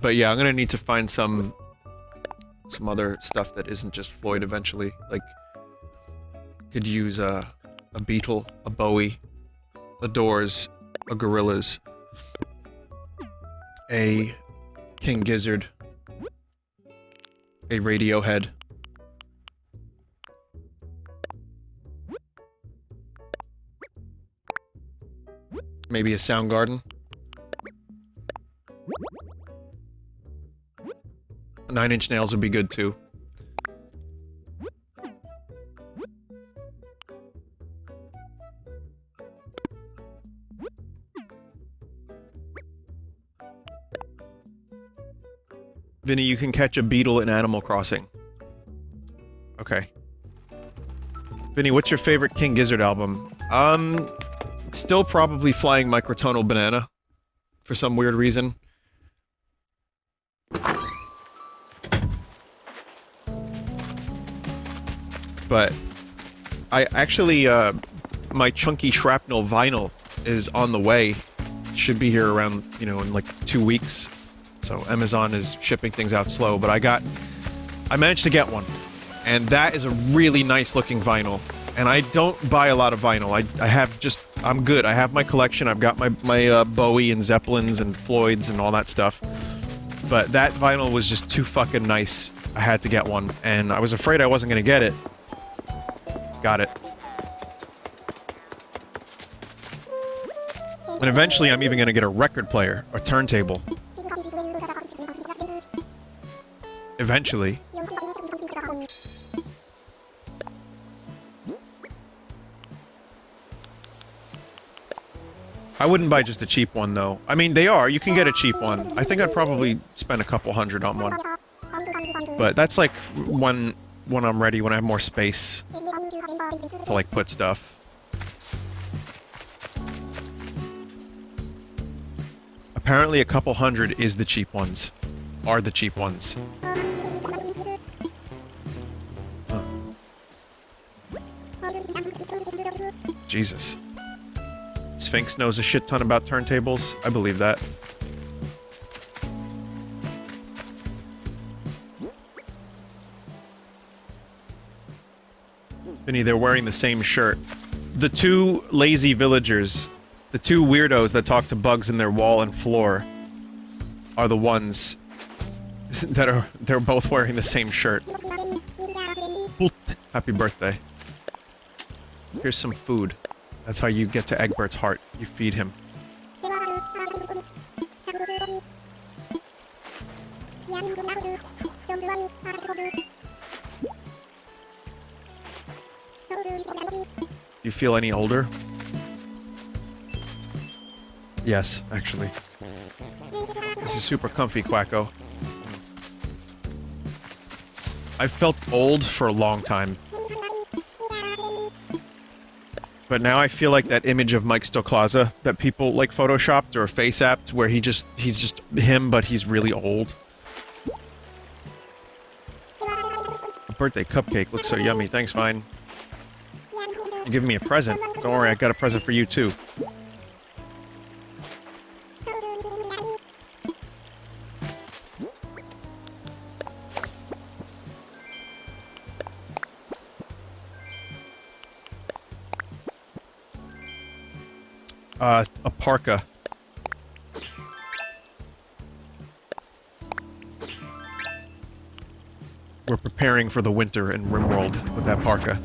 But yeah, I'm gonna need to find some other stuff that isn't just Floyd eventually. Like, could use a Beetle, a Bowie, a Doors, a Gorillaz, a King Gizzard, a Radiohead. Maybe a Soundgarden. 9 Inch Nails would be good too. Vinny, you can catch a beetle in Animal Crossing. Okay. Vinny, what's your favorite King Gizzard album? Still probably Flying Microtonal Banana. For some weird reason. But I actually, my Chunky Shrapnel vinyl is on the way. Should be here around, you know, in like 2 weeks. So Amazon is shipping things out slow, but I managed to get one. And that is a really nice looking vinyl. And I don't buy a lot of vinyl. I have just, I'm good. I have my collection. I've got my Bowie and Zeppelins and Floyds and all that stuff. But that vinyl was just too fucking nice. I had to get one. And I was afraid I wasn't gonna get it. Got it. And eventually I'm even gonna get a record player, or turntable. Eventually. I wouldn't buy just a cheap one, though. I mean, they are. You can get a cheap one. I think I'd probably spend a couple $100 on one. But that's like when I'm ready, when I have more space to, like, put stuff. Apparently a couple $100 is the cheap ones. Are the cheap ones. Huh. Jesus. Sphinx knows a shit ton about turntables. I believe that. Vinny, they're wearing the same shirt. The two lazy villagers, the two weirdos that talk to bugs in their wall and floor, are the ones that they're both wearing the same shirt. Happy birthday. Here's some food. That's how you get to Egbert's heart. You feed him. You feel any older? Yes, actually. This is super comfy, Quacko. I've felt old for a long time. But now I feel like that image of Mike Stoklaza that people, like, photoshopped or face-apped, where he's just him, but he's really old. A birthday cupcake looks so yummy. Thanks, Vine. You're giving me a present. Don't worry, I got a present for you, too. A parka. We're preparing for the winter in RimWorld with that parka.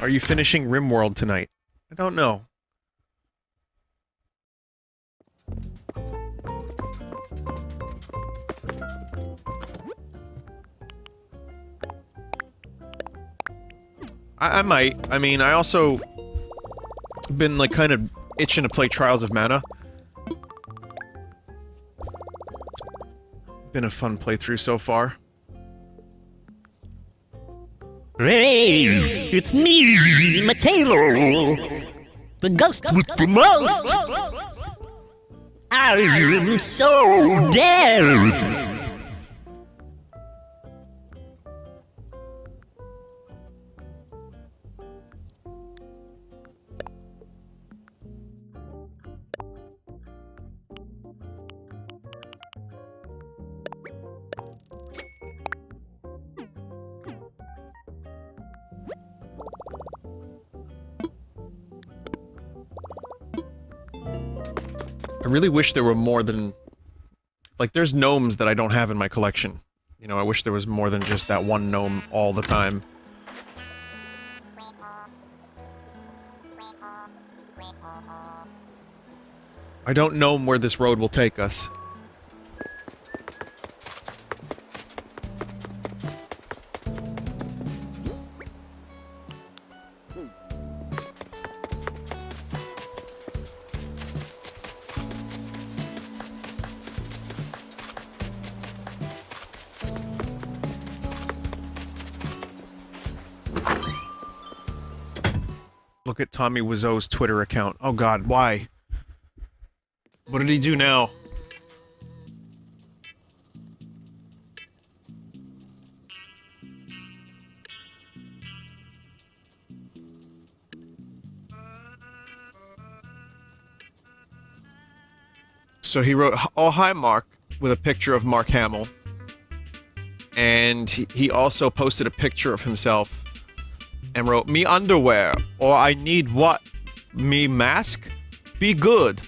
Are you finishing RimWorld tonight? I don't know. I might. I mean, I also been, like, kind of itching to play Trials of Mana. It's been a fun playthrough so far. Hey, it's me, Mateo, the ghost with the most. I'm so dead. I really wish there were more than... Like, there's gnomes that I don't have in my collection. You know, I wish there was more than just that one gnome all the time. I don't know where this road will take us. look at Tommy Wiseau's Twitter account. Oh god, why? What did he do now? So he wrote, "Oh, hi, Mark," with a picture of Mark Hamill. And he also posted a picture of himself and wrote, "Me underwear, or I need what? Me mask? Be good.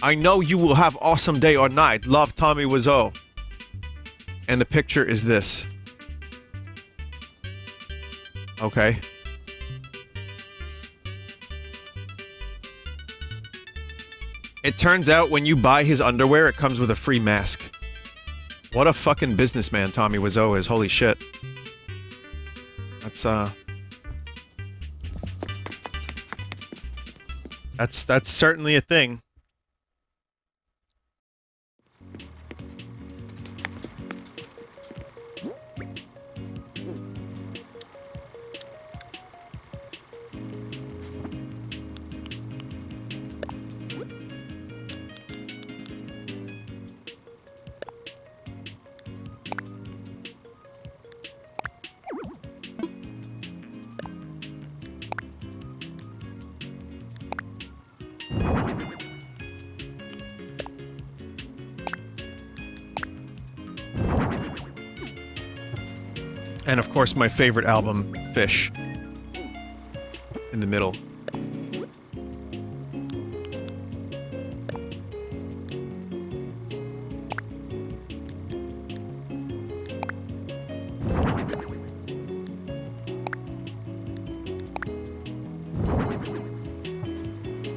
I know you will have awesome day or night. Love, Tommy Wiseau." And the picture is this. Okay. It turns out when you buy his underwear, it comes with a free mask. What a fucking businessman Tommy Wiseau is. Holy shit. That's certainly a thing. And of course, my favorite album, Fish, in the middle.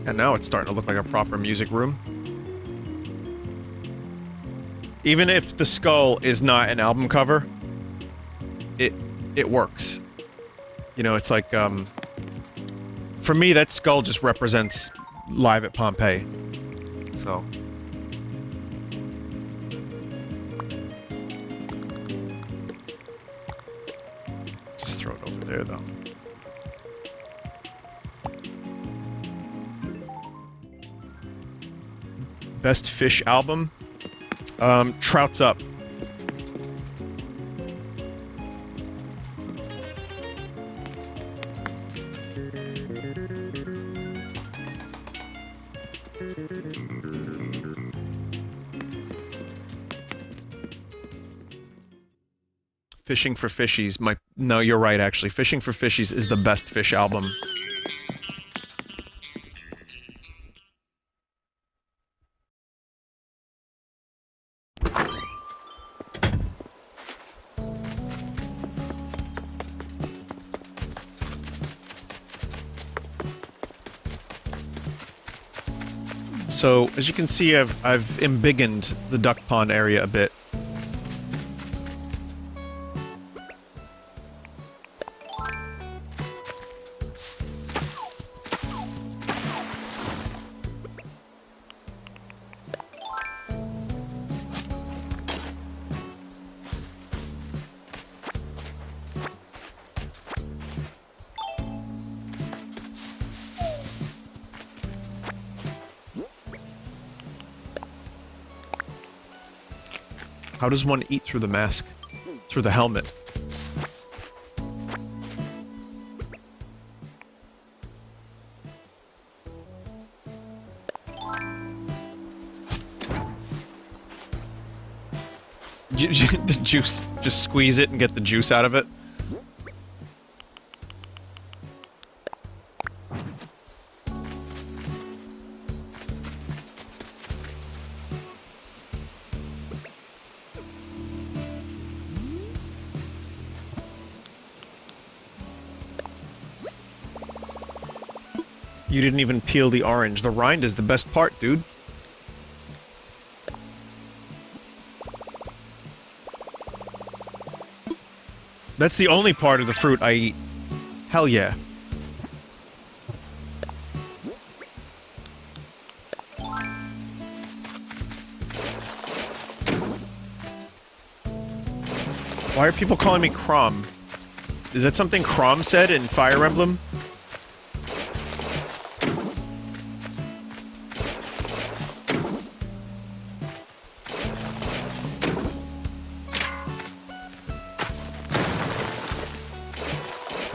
And now it's starting to look like a proper music room. Even if the skull is not an album cover, it works. You know, it's like, for me, that skull just represents Live at Pompeii. So. Just throw it over there, though. Best Fish album? Trout's Up. Fishing for Fishies, no, you're right, actually. Fishing for Fishies is the best Fish album. So, as you can see, I've embiggened the duck pond area a bit. How does one eat through the mask? Through the helmet? The juice, just squeeze it and get the juice out of it? You didn't even peel the orange. The rind is the best part, dude. That's the only part of the fruit I eat. Hell yeah. Why are people calling me Crom? Is that something Crom said in Fire Emblem?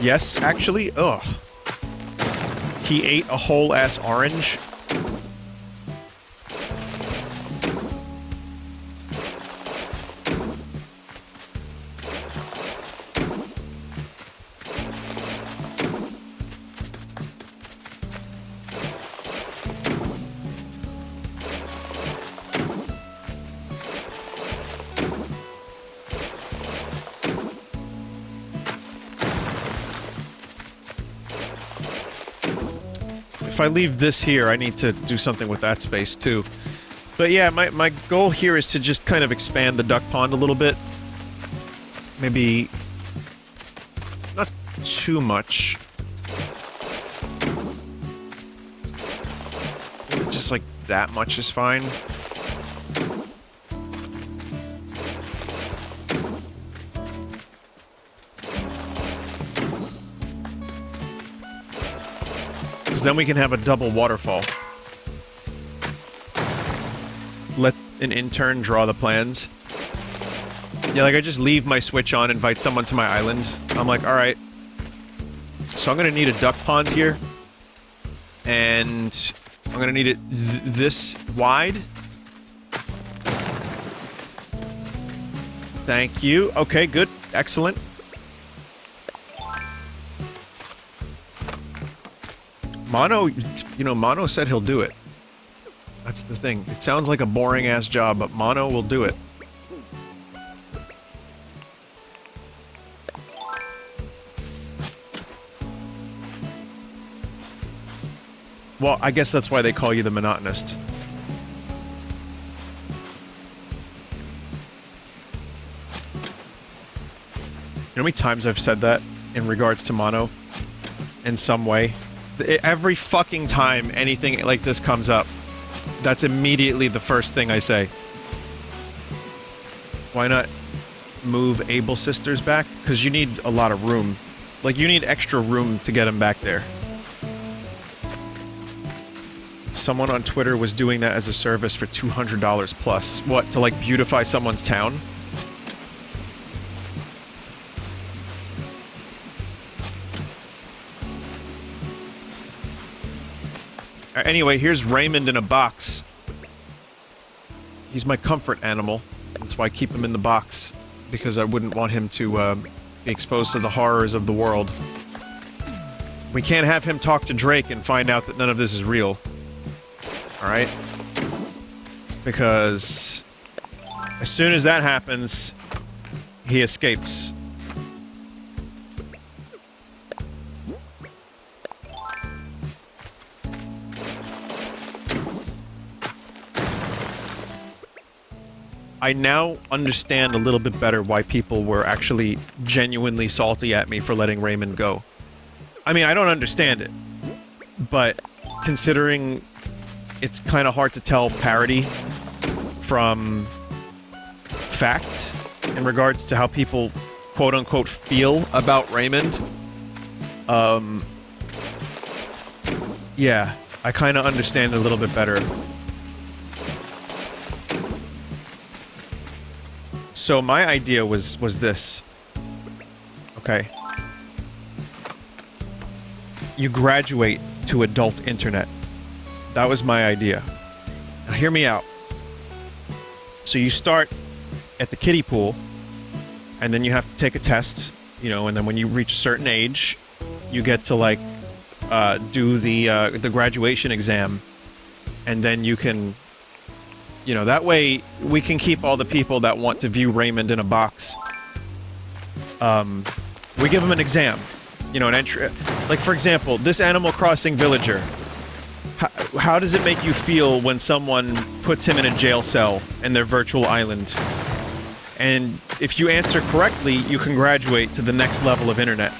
Yes, actually. Ugh. He ate a whole ass orange. If I leave this here, I need to do something with that space too. But yeah, my goal here is to just kind of expand the duck pond a little bit. Maybe not too much. Maybe just like that much is fine. Then we can have a double waterfall. Let an intern draw the plans. Yeah, like I just leave my Switch on, invite someone to my island. I'm like, alright. So I'm gonna need a duck pond here. And I'm gonna need it this wide. Thank you. Okay, good. Excellent. Mono, you know, Mono said he'll do it. That's the thing. It sounds like a boring-ass job, but Mono will do it. Well, I guess that's why they call you the monotonist. You know how many times I've said that in regards to Mono? In some way? Every fucking time anything like this comes up, that's immediately the first thing I say. Why not move Able Sisters back? Because you need a lot of room. Like, you need extra room to get them back there. Someone on Twitter was doing that as a service for $200 plus. What, to like beautify someone's town? Anyway, here's Raymond in a box. He's my comfort animal. That's why I keep him in the box. Because I wouldn't want him to be exposed to the horrors of the world. We can't have him talk to Drake and find out that none of this is real. Alright? Because as soon as that happens, he escapes. I now understand a little bit better why people were actually genuinely salty at me for letting Raymond go. I mean, I don't understand it. But considering it's kind of hard to tell parody from fact in regards to how people quote-unquote feel about Raymond, yeah, I kind of understand it a little bit better. So my idea was this. Okay. You graduate to adult internet. That was my idea. Now hear me out. So you start at the kiddie pool, and then you have to take a test, you know, and then when you reach a certain age, you get to like do the graduation exam, and then you can, you know, that way we can keep all the people that want to view Raymond in a box. We give them an exam, you know, an entry. Like, for example, this Animal Crossing villager. How does it make you feel when someone puts him in a jail cell in their virtual island? And if you answer correctly, you can graduate to the next level of internet.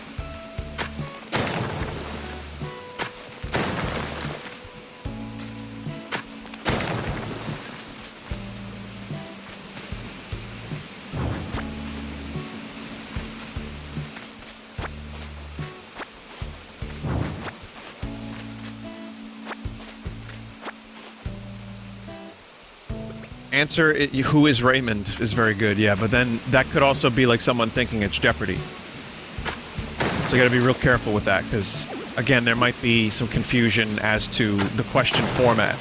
Answer it, who is Raymond is very good, yeah, but then that could also be like someone thinking it's Jeopardy. So you gotta be real careful with that, because, again, there might be some confusion as to the question format.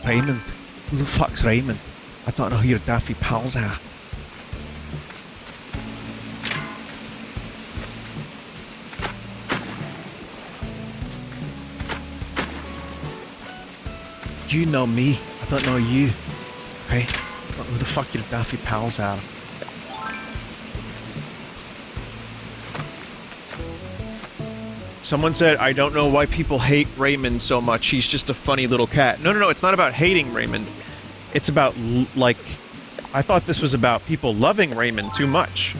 Raymond? Who the fuck's Raymond? I don't know who your daffy pals are. You know me. I don't know you. Okay? I don't know who the fuck your daffy pals are. Someone said, I don't know why people hate Raymond so much. He's just a funny little cat. No, it's not about hating Raymond. It's about, like... I thought this was about people loving Raymond too much.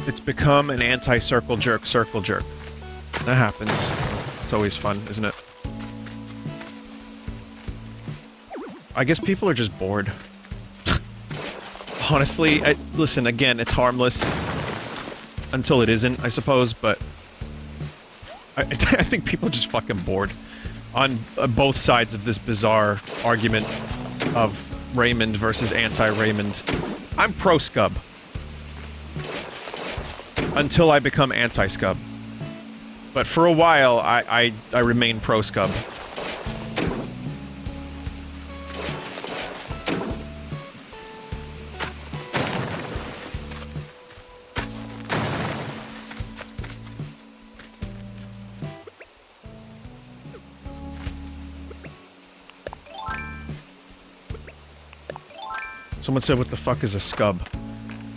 It's become an anti-circle jerk circle jerk. That happens. It's always fun, isn't it? I guess people are just bored. Honestly, listen, again, it's harmless. Until it isn't, I suppose, but... I think people are just fucking bored. On both sides of this bizarre argument of Raymond versus anti-Raymond. I'm pro-Scub. Until I become anti-Scub. But for a while, I remain pro-Scub. Someone said, what the fuck is a Scub?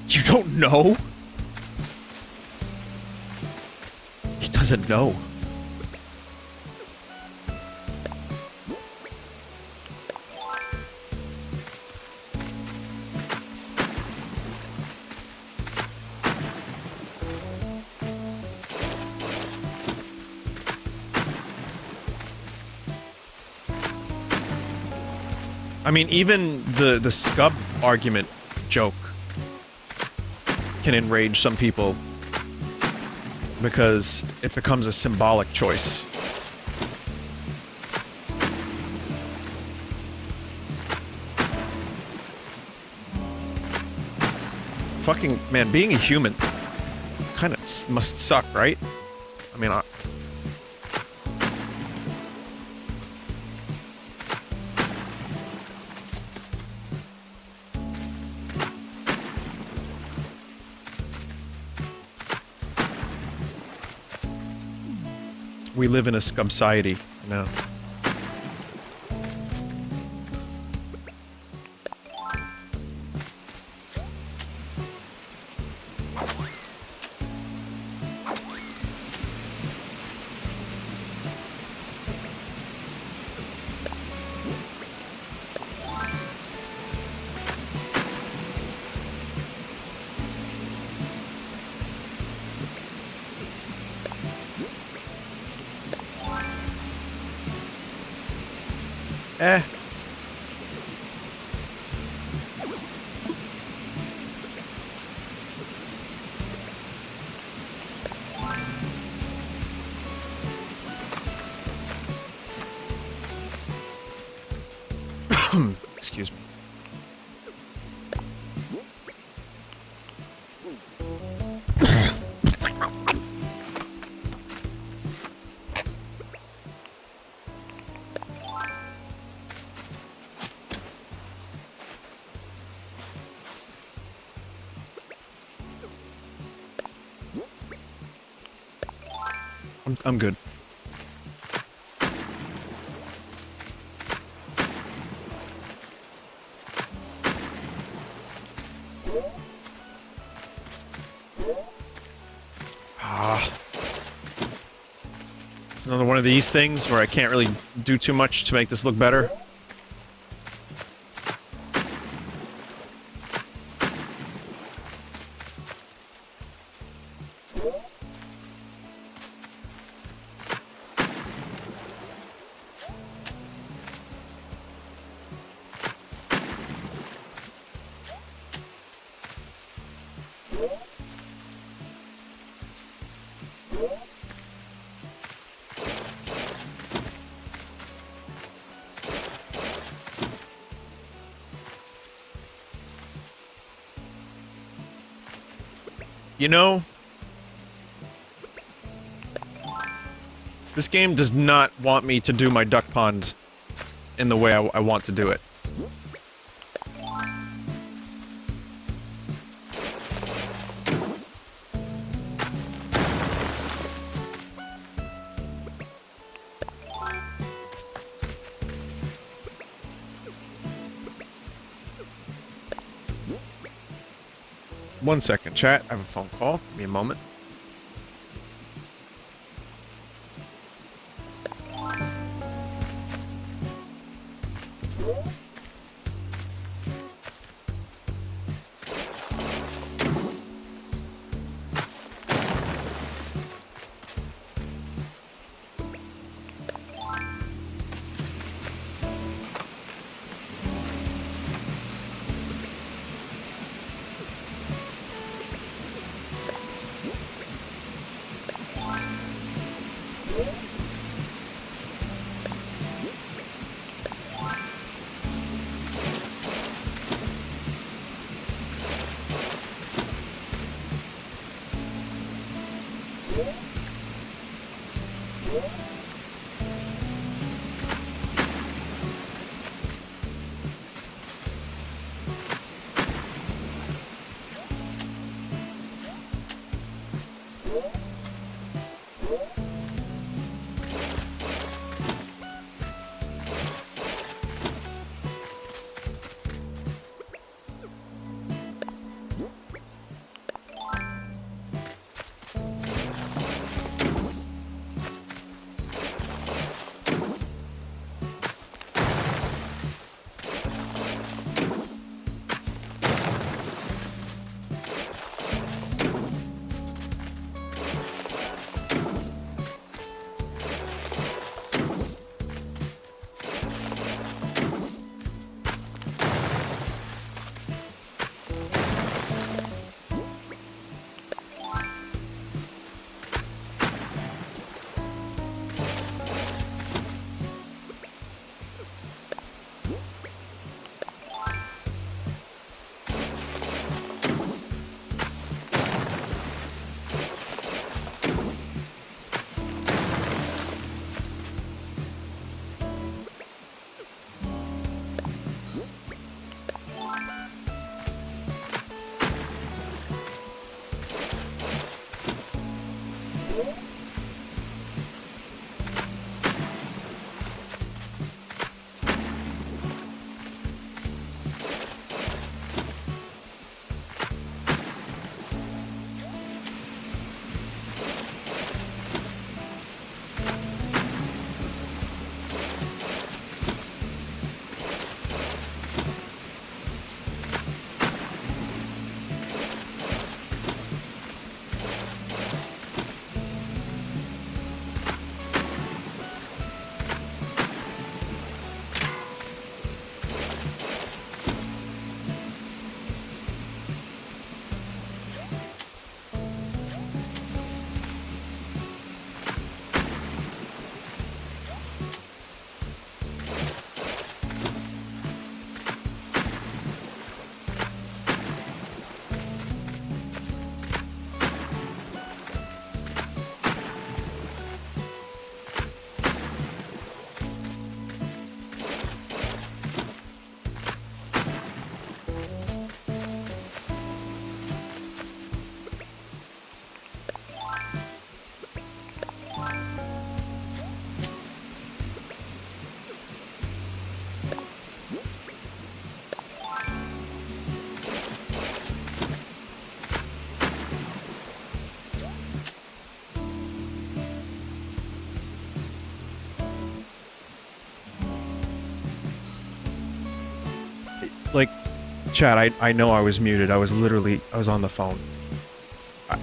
You don't know? He doesn't know. I mean, even the Scub argument joke can enrage some people because it becomes a symbolic choice. Fucking, man, being a human kind of must suck, right? I mean, we live in a Scub-society now. Excuse me. I'm good. It's another one of these things where I can't really do too much to make this look better. You know, this game does not want me to do my duck pond in the way I want to do it. One second, chat. I have a phone call. Give me a moment. Like, chat, I know I was muted. I was on the phone.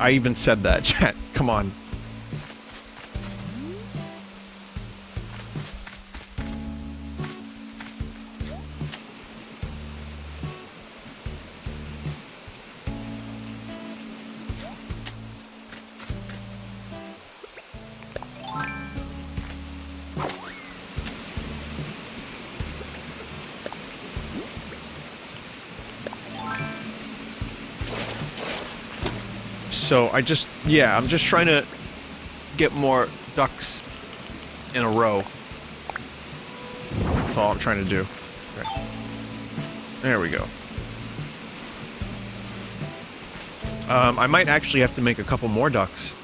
I even said that, chat. Come on. So I'm just trying to get more ducks in a row. That's all I'm trying to do. Okay. There we go. I might actually have to make a couple more ducks.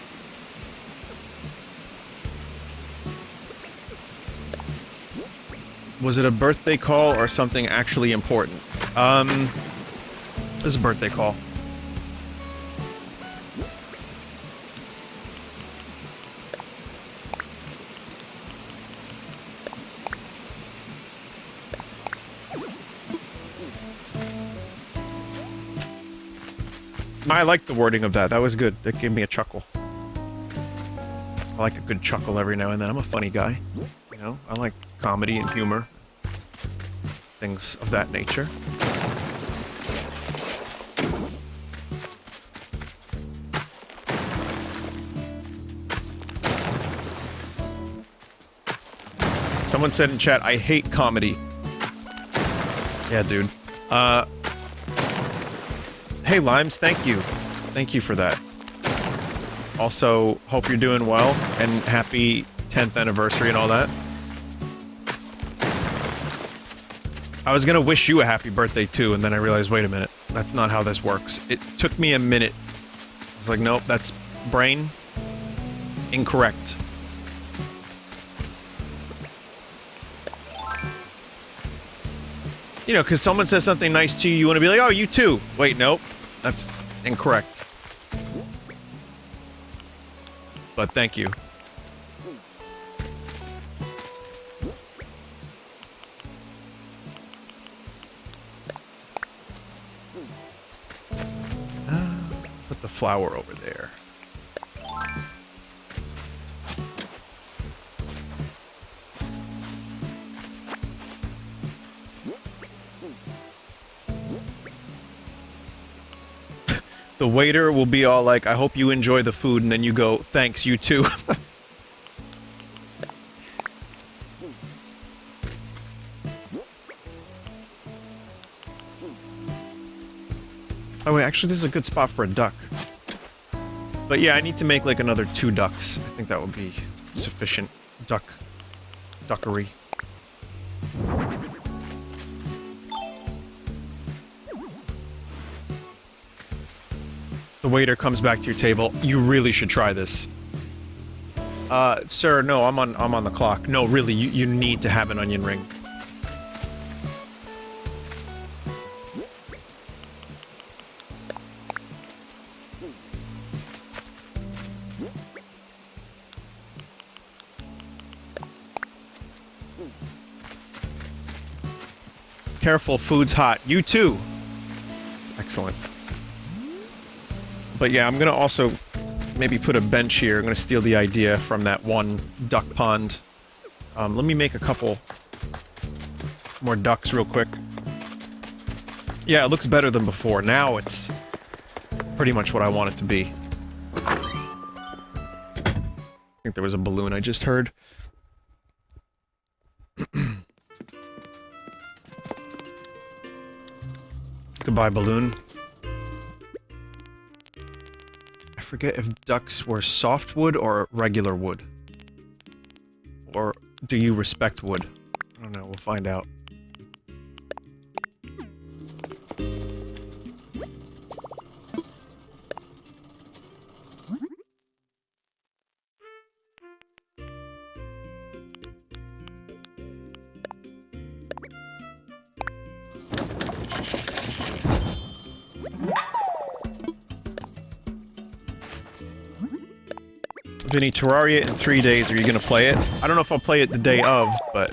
Was it a birthday call or something actually important? This is a birthday call. I like the wording of that. That was good. That gave me a chuckle. I like a good chuckle every now and then. I'm a funny guy. You know, I like comedy and humor. Things of that nature. Someone said in chat, I hate comedy. Yeah, dude. Hey, Limes, thank you. Thank you for that. Also, hope you're doing well, and happy 10th anniversary and all that. I was gonna wish you a happy birthday too, and then I realized, wait a minute, that's not how this works. It took me a minute. I was like, nope, that's brain incorrect. You know, because someone says something nice to you, you want to be like, oh, you too. Wait, nope, that's incorrect. But thank you. Put the flour over there. The waiter will be all like, I hope you enjoy the food, and then you go, thanks, you too. Oh wait, actually this is a good spot for a duck. But yeah, I need to make like another 2 ducks. I think that would be sufficient duckery. The waiter comes back to your table. You really should try this. Sir, no, I'm on the clock. No, really, you need to have an onion ring. Careful, food's hot. You too. Excellent. But yeah, I'm gonna also maybe put a bench here. I'm gonna steal the idea from that one duck pond. Let me make a couple more ducks real quick. Yeah, it looks better than before. Now it's pretty much what I want it to be. I think there was a balloon I just heard. Goodbye, balloon. I forget if ducks were softwood or regular wood. Or do you respect wood? I don't know, we'll find out. Vinny, Terraria in 3 days, are you gonna play it? I don't know if I'll play it the day of, but...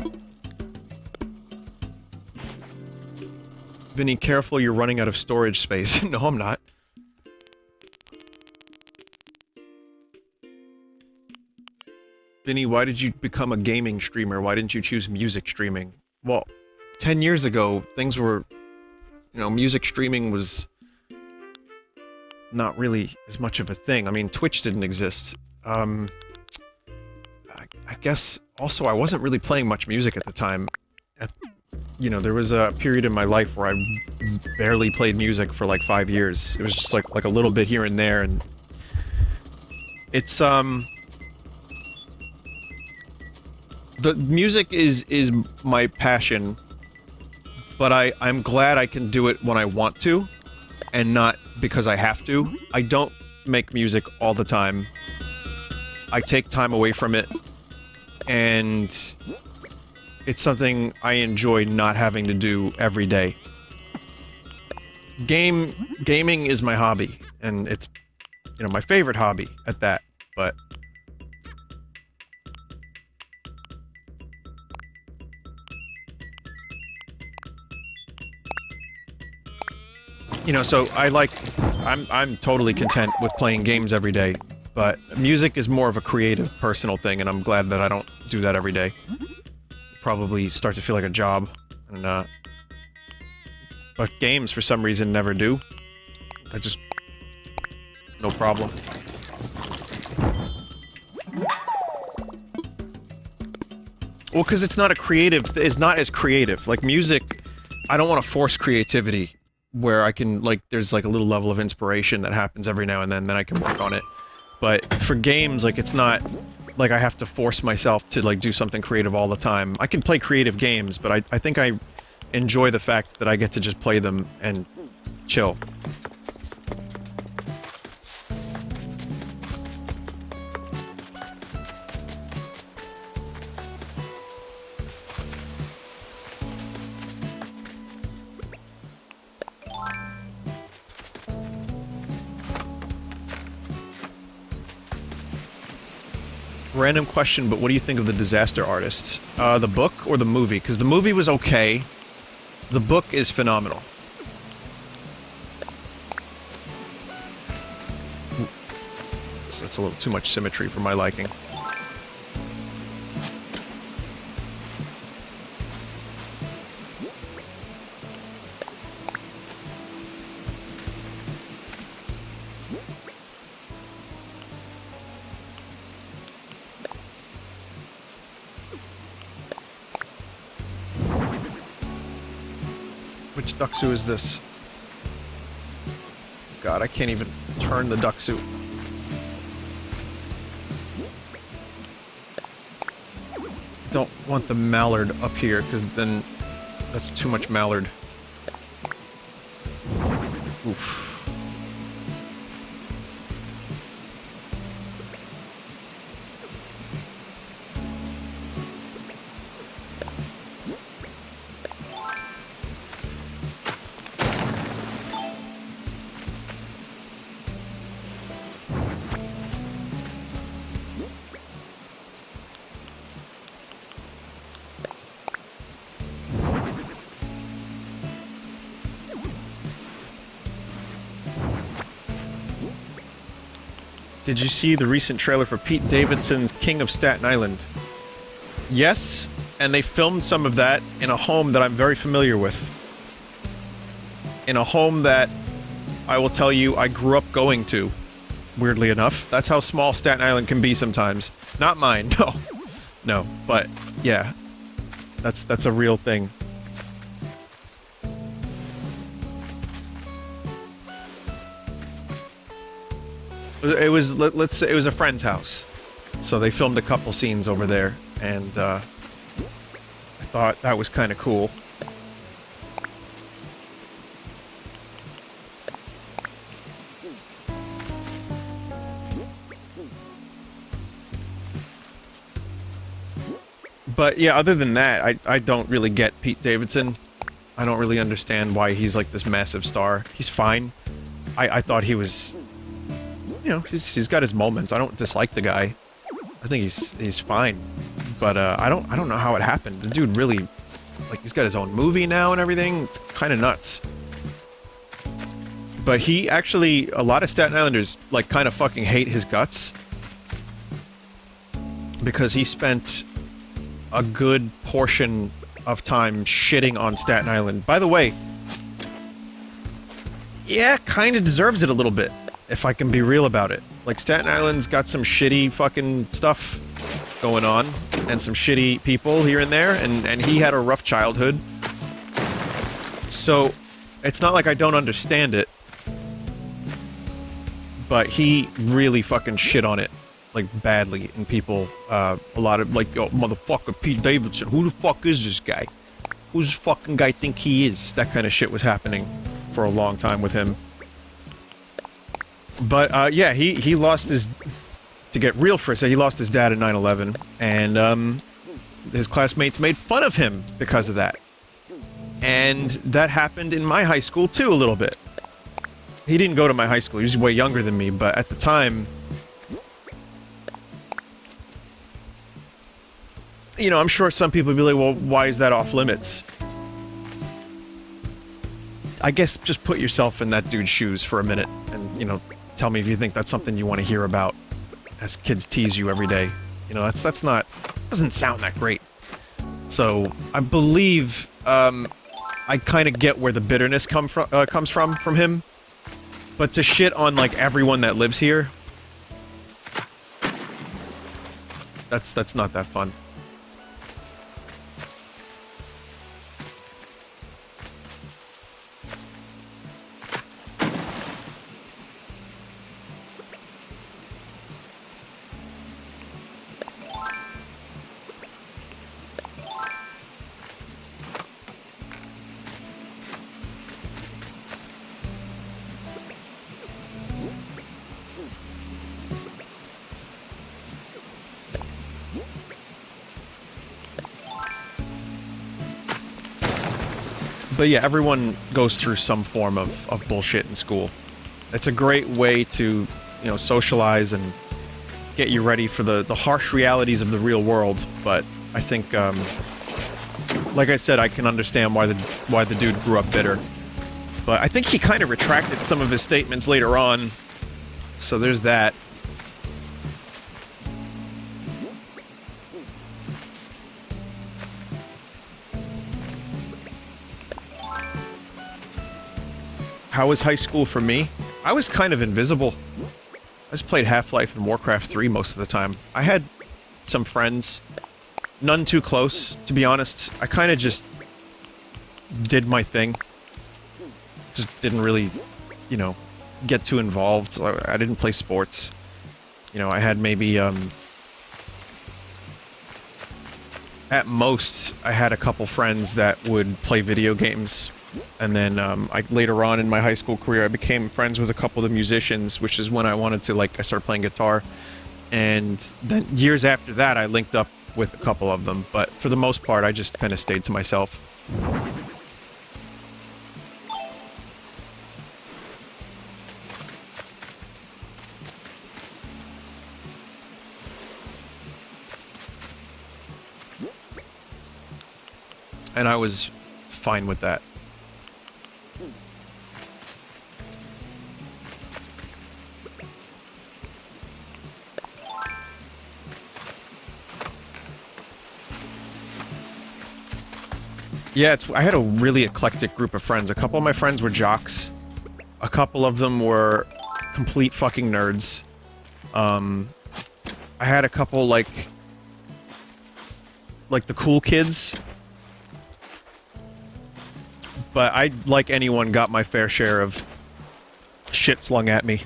Vinny, careful, you're running out of storage space. No, I'm not. Vinny, why did you become a gaming streamer? Why didn't you choose music streaming? Well, 10 years ago, things were... You know, music streaming was... not really as much of a thing. I mean, Twitch didn't exist. I guess, also, I wasn't really playing much music at the time. You know, there was a period in my life where I barely played music for like 5 years. It was just like a little bit here and there, and It's the music is my passion, but I'm glad I can do it when I want to, and not because I have to. I don't make music all the time. I take time away from it, and it's something I enjoy not having to do every day. Gaming is my hobby, and it's, you know, my favorite hobby at that, but... You know, so I'm totally content with playing games every day, but music is more of a creative, personal thing, and I'm glad that I don't do that every day. Probably start to feel like a job, and but games, for some reason, never do. I just... no problem. Well, because it's not as creative. Like, music, I don't want to force creativity, where I can, like, there's, like, a little level of inspiration that happens every now and then I can work on it. But for games, like, it's not like I have to force myself to, like, do something creative all the time. I can play creative games, but I think I enjoy the fact that I get to just play them and chill. Random question, but what do you think of The Disaster Artist? The book or the movie? Because the movie was okay. The book is phenomenal. That's a little too much symmetry for my liking. Which ducksu is this? God, I can't even turn the ducksu. Don't want the mallard up here, because then that's too much mallard. Oof. Did you see the recent trailer for Pete Davidson's King of Staten Island? Yes, and they filmed some of that in a home that I'm very familiar with. In a home that I will tell you I grew up going to, weirdly enough. That's how small Staten Island can be sometimes. Not mine, no. No, but yeah. That's a real thing. It was, let's say, it was a friend's house. So they filmed a couple scenes over there, and I thought that was kind of cool. But yeah, other than that, I don't really get Pete Davidson. I don't really understand why he's like this massive star. He's fine. I thought he was... You know, he's got his moments. I don't dislike the guy. I think he's fine. But I don't know how it happened. The dude really, like, he's got his own movie now and everything. It's kind of nuts. But he actually, a lot of Staten Islanders, like, kind of fucking hate his guts. Because he spent a good portion of time shitting on Staten Island. By the way, yeah, kind of deserves it a little bit. If I can be real about it. Like, Staten Island's got some shitty fucking stuff going on, and some shitty people here and there, and he had a rough childhood. So, it's not like I don't understand it, but he really fucking shit on it like badly in people. A lot of like, yo, motherfucker, Pete Davidson, who the fuck is this guy? Who's this fucking guy think he is? That kind of shit was happening for a long time with him. But yeah, he lost his, to get real for a second, he lost his dad in 9/11, and his classmates made fun of him because of that. And that happened in my high school too, a little bit. He didn't go to my high school, he was way younger than me, but at the time, you know, I'm sure some people would be like, well, why is that off limits? I guess just put yourself in that dude's shoes for a minute and, you know, tell me if you think that's something you want to hear about as kids tease you every day. You know, that's not, doesn't sound that great. So, I believe, I kind of get where the bitterness comes from him. But to shit on, like, everyone that lives here, that's not that fun. But yeah, everyone goes through some form of bullshit in school. It's a great way to, you know, socialize and get you ready for the harsh realities of the real world. But I think, like I said, I can understand why the dude grew up bitter. But I think he kind of retracted some of his statements later on. So there's that. How was high school for me? I was kind of invisible. I just played Half-Life and Warcraft 3 most of the time. I had some friends, none too close, to be honest. I kind of just did my thing. Just didn't really, you know, get too involved. I didn't play sports. You know, I had maybe, at most, I had a couple friends that would play video games. And then, later on in my high school career, I became friends with a couple of the musicians, which is when I wanted to, like, I started playing guitar. And then years after that, I linked up with a couple of them. But for the most part, I just kind of stayed to myself. And I was fine with that. Yeah, I had a really eclectic group of friends. A couple of my friends were jocks. A couple of them were complete fucking nerds. I had a couple, like the cool kids. But I, like anyone, got my fair share of shit slung at me.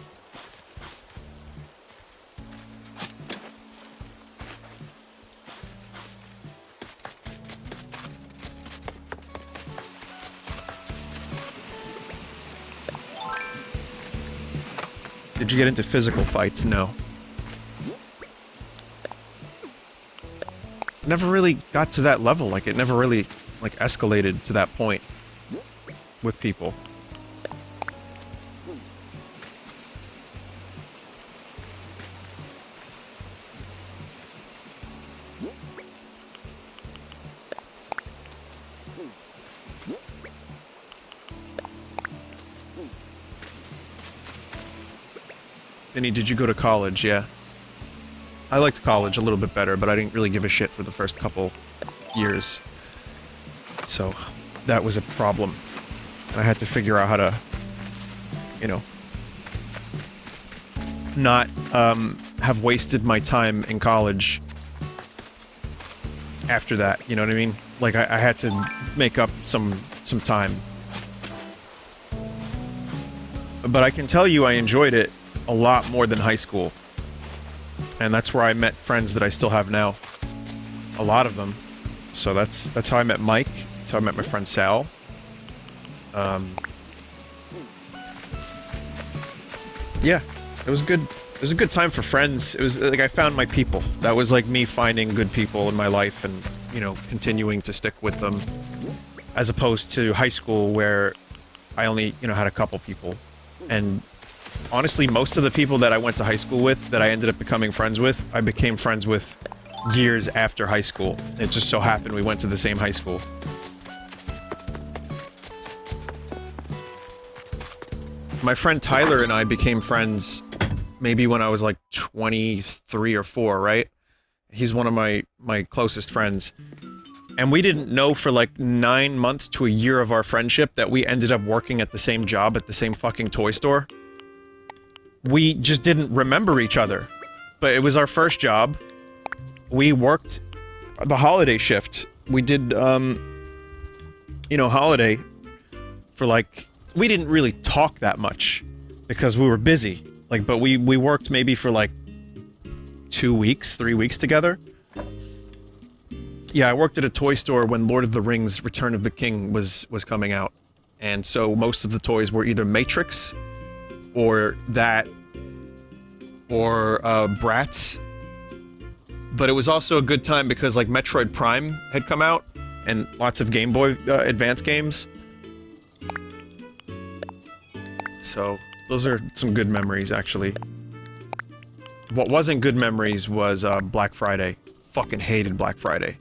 Did you get into physical fights? No. Never really got to that level. Like, it never really, like, escalated to that point with people. Vinny, did you go to college? Yeah. I liked college a little bit better, but I didn't really give a shit for the first couple years. So, that was a problem. And I had to figure out how to, you know, not have wasted my time in college after that, you know what I mean? Like, I had to make up some time. But I can tell you I enjoyed it a lot more than high school. And that's where I met friends that I still have now. A lot of them. So that's how I met Mike. That's how I met my friend Sal. Yeah, it was good. It was a good time for friends. It was like I found my people. That was like me finding good people in my life and, you know, continuing to stick with them. As opposed to high school where I only, you know, had a couple people. And honestly, most of the people that I went to high school with, that I ended up becoming friends with, I became friends with years after high school. It just so happened we went to the same high school. My friend Tyler and I became friends maybe when I was like 23 or 4, right? He's one of my closest friends. And we didn't know for like 9 months to a year of our friendship that we ended up working at the same job at the same fucking toy store. We just didn't remember each other. But it was our first job. We worked the holiday shift. We did, you know, holiday for like... We didn't really talk that much because we were busy. Like, but we worked maybe for like 2 weeks, 3 weeks together. Yeah, I worked at a toy store when Lord of the Rings Return of the King was coming out. And so most of the toys were either Matrix or that or Bratz. But it was also a good time because like Metroid Prime had come out and lots of Game Boy Advance games. So those are some good memories, actually. What wasn't good memories was Black Friday. Fucking hated Black Friday.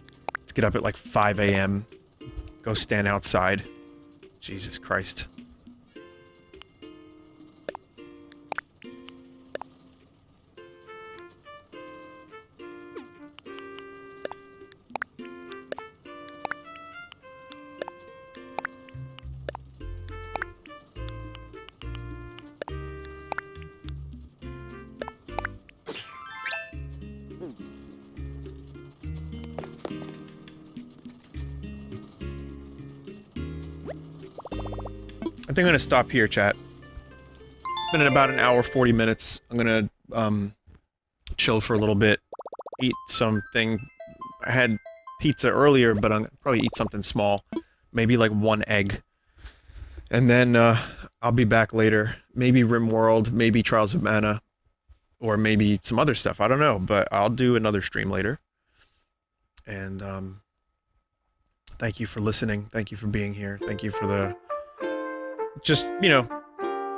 To get up at like 5 a.m. Go stand outside. Jesus Christ. I think I'm gonna stop here, chat. It's been about an hour, 40 minutes. I'm gonna, chill for a little bit. Eat something. I had pizza earlier, but I'm gonna probably eat something small. Maybe like 1 egg. And then, I'll be back later. Maybe RimWorld, maybe Trials of Mana. Or maybe some other stuff, I don't know. But I'll do another stream later. And, thank you for listening. Thank you for being here. Thank you for the... just, you know,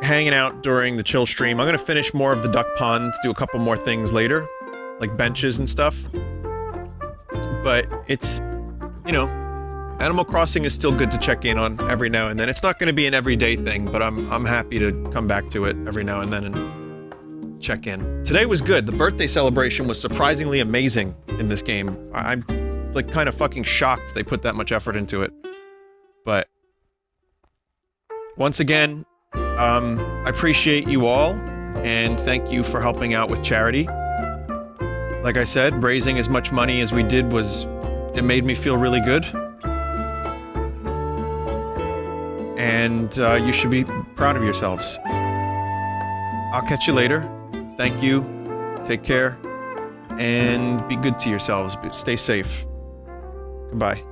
hanging out during the chill stream. I'm gonna finish more of the duck pond, do a couple more things later, like benches and stuff. But it's, you know, Animal Crossing is still good to check in on every now and then. It's not gonna be an everyday thing, but I'm happy to come back to it every now and then and check in. Today was good. The birthday celebration was surprisingly amazing in this game. I'm, like, kind of fucking shocked they put that much effort into it. But... once again, I appreciate you all, and thank you for helping out with charity. Like I said, raising as much money as we did it made me feel really good. And you should be proud of yourselves. I'll catch you later. Thank you. Take care. And be good to yourselves. Stay safe. Goodbye.